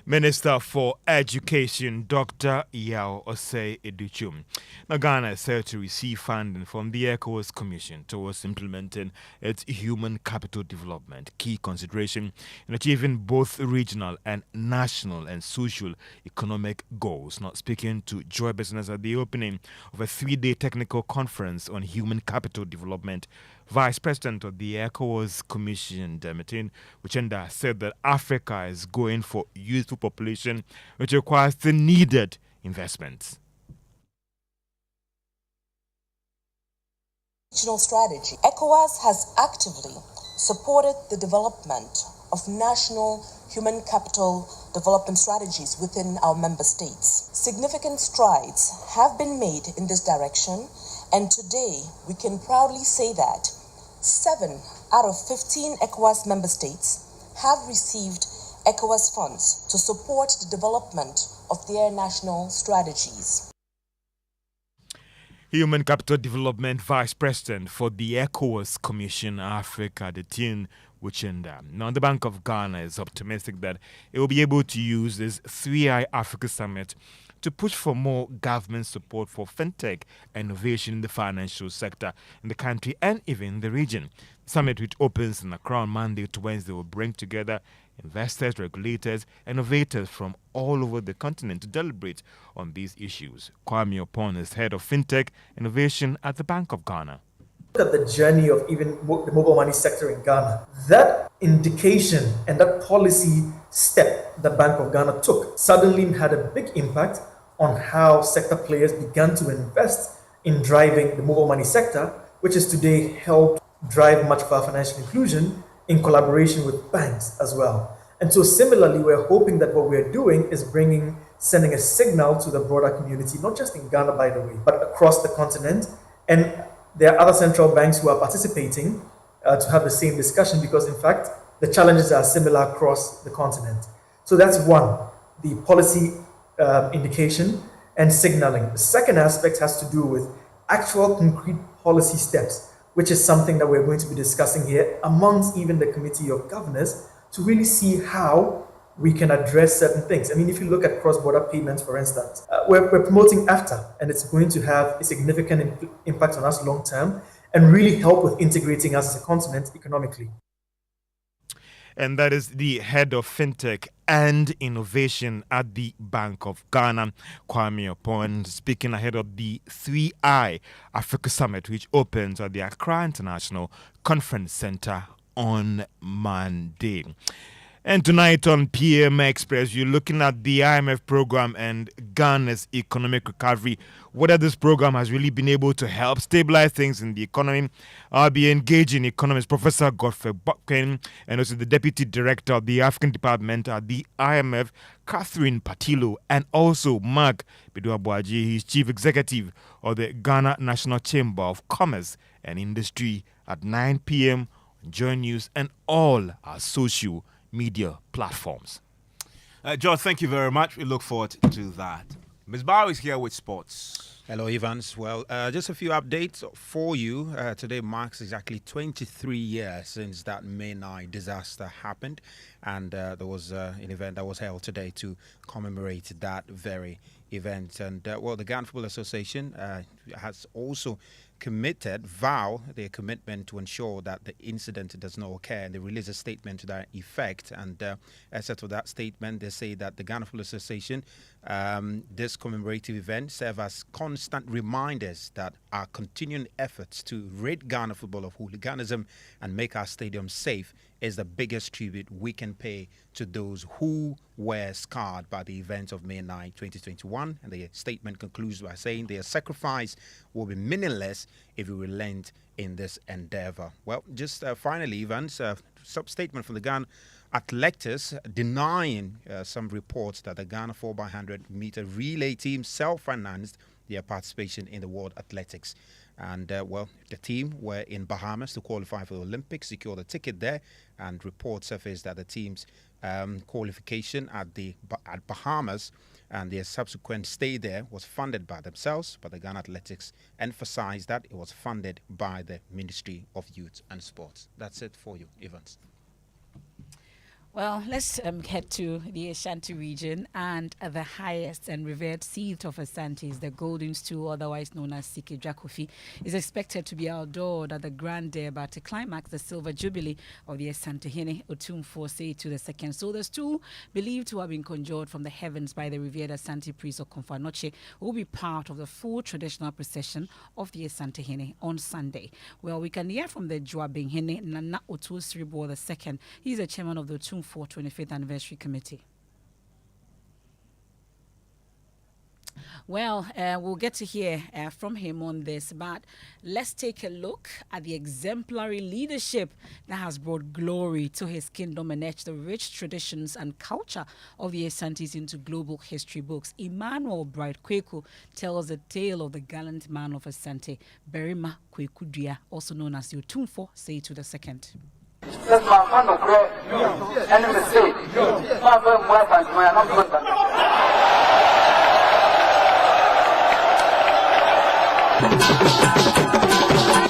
Speaker 13: Minister for Education, Dr. Yao Osei Educhum. Now, Ghana is set to receive funding from the ECOWAS Commission towards implementing its human capital development, key consideration in achieving both regional and national and social economic goals. Now, speaking to Joy Business at the opening of a 3-day technical conference on human capital development, Vice President of the ECOWAS Commission, Demetin Uchenda, said that Africa is going for youthful population, which requires the needed investments.
Speaker 2: Regional strategy. ECOWAS has actively supported the development of national human capital development strategies within our member states. Significant strides have been made in this direction, and today we can proudly say that 7 out of 15 ECOWAS member states have received ECOWAS funds to support the development of their national strategies.
Speaker 13: Human Capital Development Vice President for the ECOWAS Commission Africa, Detin Uchenda. Now, the Bank of Ghana is optimistic that it will be able to use this 3i Africa Summit to push for more government support for fintech and innovation in the financial sector in the country and even the region. The summit, which opens in Accra on Monday to Wednesday, will bring together investors, regulators, innovators from all over the continent to deliberate on these issues. Kwame Opon is head of fintech innovation at the Bank of Ghana.
Speaker 5: Look at the journey of even the mobile money sector in Ghana. That indication and that policy step the Bank of Ghana took suddenly had a big impact on how sector players began to invest in driving the mobile money sector, which has today helped drive much of our financial inclusion in collaboration with banks as well. And so similarly, we're hoping that what we're doing is sending a signal to the broader community, not just in Ghana, by the way, but across the continent. And there are other central banks who are participating to have the same discussion because, in fact, the challenges are similar across the continent. So that's one, the policy indication and signaling. The second aspect has to do with actual concrete policy steps, which is something that we're going to be discussing here amongst even the Committee of Governors to really see how we can address certain things. I mean, if you look at cross-border payments, for instance, we're promoting AFTA, and it's going to have a significant impact on us long-term and really help with integrating us as a continent economically.
Speaker 13: And that is the head of fintech and innovation at the Bank of Ghana, Kwame Opon, speaking ahead of the 3i Africa Summit, which opens at the Accra International Conference Center on Monday. And tonight on PM Express, you're looking at the IMF program and Ghana's economic recovery. Whether this program has really been able to help stabilize things in the economy. I'll be engaging economist Professor Godfrey Bokwen and also the Deputy Director of the African Department at the IMF, Catherine Patilo, and also Mark Beduabuaji, he's Chief Executive of the Ghana National Chamber of Commerce and Industry at 9 p.m. Joy News, and all our social media platforms.
Speaker 7: George, thank you very much. We look forward to that. Ms. Bao is here with sports.
Speaker 8: Hello, Evans. Well, just a few updates for you. Today marks exactly 23 years since that May 9 disaster happened, and there was an event that was held today to commemorate that very event. And well, the Ghana Football Association has also vow their commitment to ensure that the incident does not occur, and they released a statement to that effect. And as to that statement, they say that the Ghana Football Association, this commemorative event, serve as constant reminders that our continuing efforts to rid Ghana football of hooliganism and make our stadium safe is the biggest tribute we can pay to those who were scarred by the events of May 9, 2021. And the statement concludes by saying their sacrifice will be meaningless if we relent in this endeavor. Well, just finally, Evans, sub-statement from the Ghana Athletics denying some reports that the Ghana 4x100 meter relay team self-financed their participation in the World Athletics. And, well, the team were in Bahamas to qualify for the Olympics, secured a ticket there, and reports surfaced that the team's qualification at Bahamas and their subsequent stay there was funded by themselves, but the Ghana Athletics emphasized that it was funded by the Ministry of Youth and Sports. That's it for you, Evans.
Speaker 10: Well, let's head to the Ashanti region, and the highest and revered seat of Ashantis, the Golden Stool, otherwise known as Sikeja Kofi, is expected to be outdoored at the Grand Derby to climax the Silver Jubilee of the Asantehene Otumfuo Seitu II. So the stool, believed to have been conjured from the heavens by the revered Asante priest of Komfanoche, will be part of the full traditional procession of the Asantehene on Sunday. Well, we can hear from the Joabenhene Nana Otu Sribo II. He's the chairman of the Otumfuo 25th Anniversary Committee. Well, we'll get to hear from him on this, but let's take a look at the exemplary leadership that has brought glory to his kingdom and etched the rich traditions and culture of the Asantes into global history books. Emmanuel Bright Kweku tells the tale of the gallant man of Asante, Berima Kweku Dua, also known as the Otumfuo Seitu II.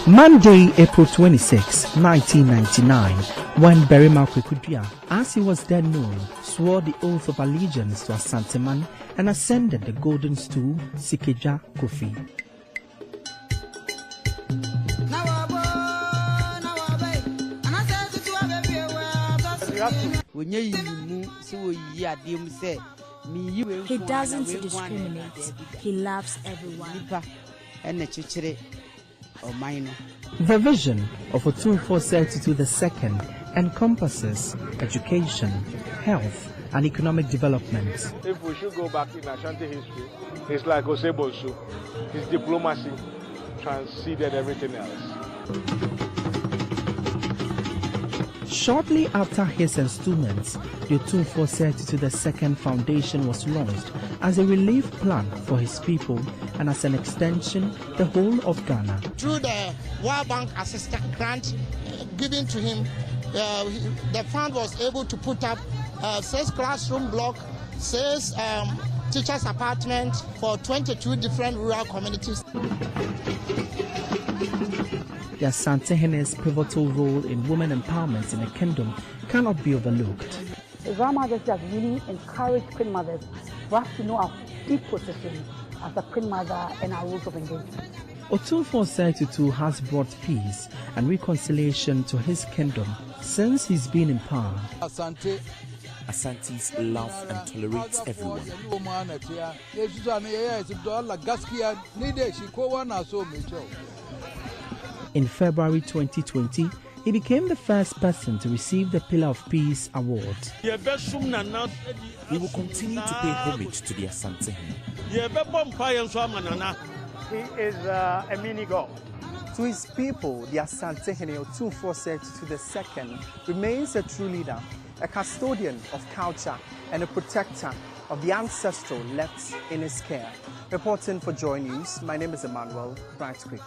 Speaker 11: Monday, April 26, 1999, when Berima Kweku Dua, as he was then known, swore the oath of allegiance to Asanteman and ascended the golden stool, Sikeja Kofi.
Speaker 12: He doesn't discriminate. He loves everyone.
Speaker 11: The vision of Otumfuo Seitu II encompasses education, health, and economic development.
Speaker 15: If we should go back in Ashanti history, it's like Osebosu. His diplomacy transcended everything else.
Speaker 11: Shortly after his installment, the Otumfuo Seitu II Foundation was launched as a relief plan for his people and as an extension, the whole of Ghana.
Speaker 22: Through the World Bank assistance grant given to him, the fund was able to put up 6 classroom blocks, 6 teachers' apartments for 22 different rural communities.
Speaker 11: The Asantehene's pivotal role in women empowerment in the kingdom cannot be overlooked.
Speaker 23: His Royal Majesty has really encouraged Queen Mothers for us to know our deep position as a Queen Mother and our rules of engagement.
Speaker 11: Otumfuo Seitu has brought peace and reconciliation to his kingdom since he's been in power.
Speaker 24: Asantes love and tolerate everyone.
Speaker 11: In February 2020, he became the first person to receive the Pillar of Peace award.
Speaker 24: We will continue to pay homage to the Asantehene.
Speaker 30: He is a mini God.
Speaker 11: To his people, the Asantehene Otumfuo Seitu II remains a true leader, a custodian of culture and a protector of the ancestral left in his care. Reporting for Joy News, my name is Emmanuel Bright Kweku.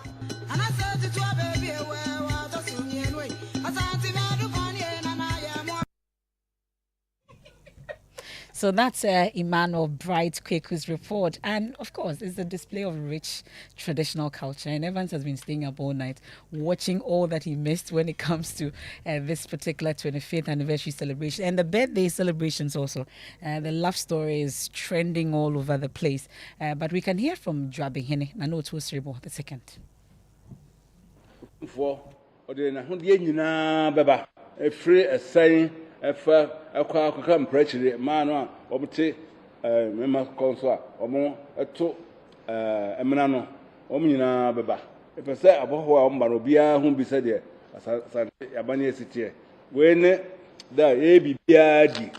Speaker 10: So that's Emmanuel Bright Kweku's report. And of course, it's a display of rich traditional culture. And Evans has been staying up all night watching all that he missed when it comes to this particular 25th anniversary celebration. And the birthday celebrations also. The love story is trending all over the place. But we can hear from Dwabehene Nanotu Sribo the second.
Speaker 3: For the Nahundia Baba, a free a saying, a far a quack come pressure, man, or take Mema Consa, or more a two Emanano, Omina Baba. If I say about who Marobia, whom be said there, as Abania City, when the ABBID,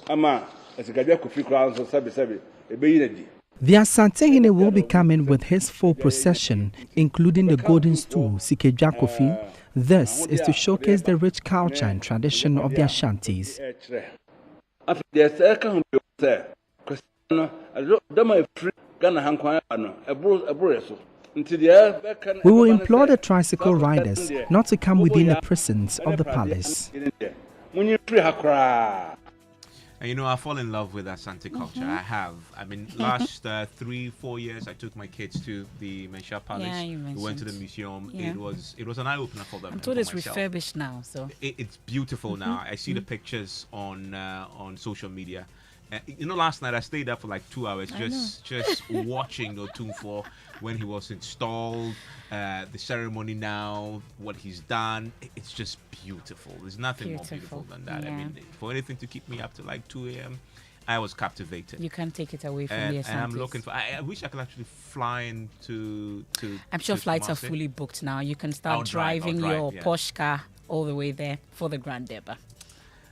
Speaker 3: Ama, as a Gajaku free crowns or Sabi, a Bayadi.
Speaker 4: The Asantehene will be coming with his full procession, including the golden stool, Sikeja Kofi. This is to showcase the rich culture and tradition of the Ashantis. We will implore the tricycle riders not to come within the presence of the palace.
Speaker 7: And you know, I fall in love with Asante culture. I have. I mean, last 3-4 years, I took my kids to the Mensha Palace.
Speaker 10: Yeah, you
Speaker 7: we went to the museum.
Speaker 10: Yeah.
Speaker 7: It was an eye opener for them.
Speaker 10: I'm told it's refurbished now, so
Speaker 7: it's beautiful now. I see the pictures on social media. You know, last night I stayed up for like 2 hours just watching Otumfuo when he was installed, the ceremony now, what he's done. It's just beautiful. There's nothing more beautiful than that.
Speaker 10: Yeah.
Speaker 7: I mean, for anything to keep me up to like 2 a.m., I was captivated.
Speaker 10: You can't take it away from the Asantes.
Speaker 7: And I'm looking for. I wish I could actually fly into.
Speaker 10: I'm sure flights are fully booked now. You can start driving your Porsche car all the way there for the Grand Deba.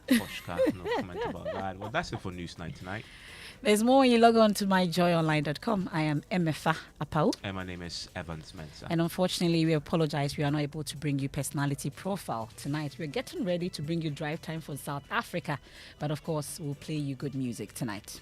Speaker 7: Poshka, no comment about that. Well, that's it for News Night tonight.
Speaker 10: There's more when you log on to myjoyonline.com. I am Emefa Apawu.
Speaker 7: And my name is Evans Mensah.
Speaker 10: And unfortunately, we apologize. We are not able to bring you personality profile tonight. We're getting ready to bring you drive time for South Africa. But of course, we'll play you good music tonight.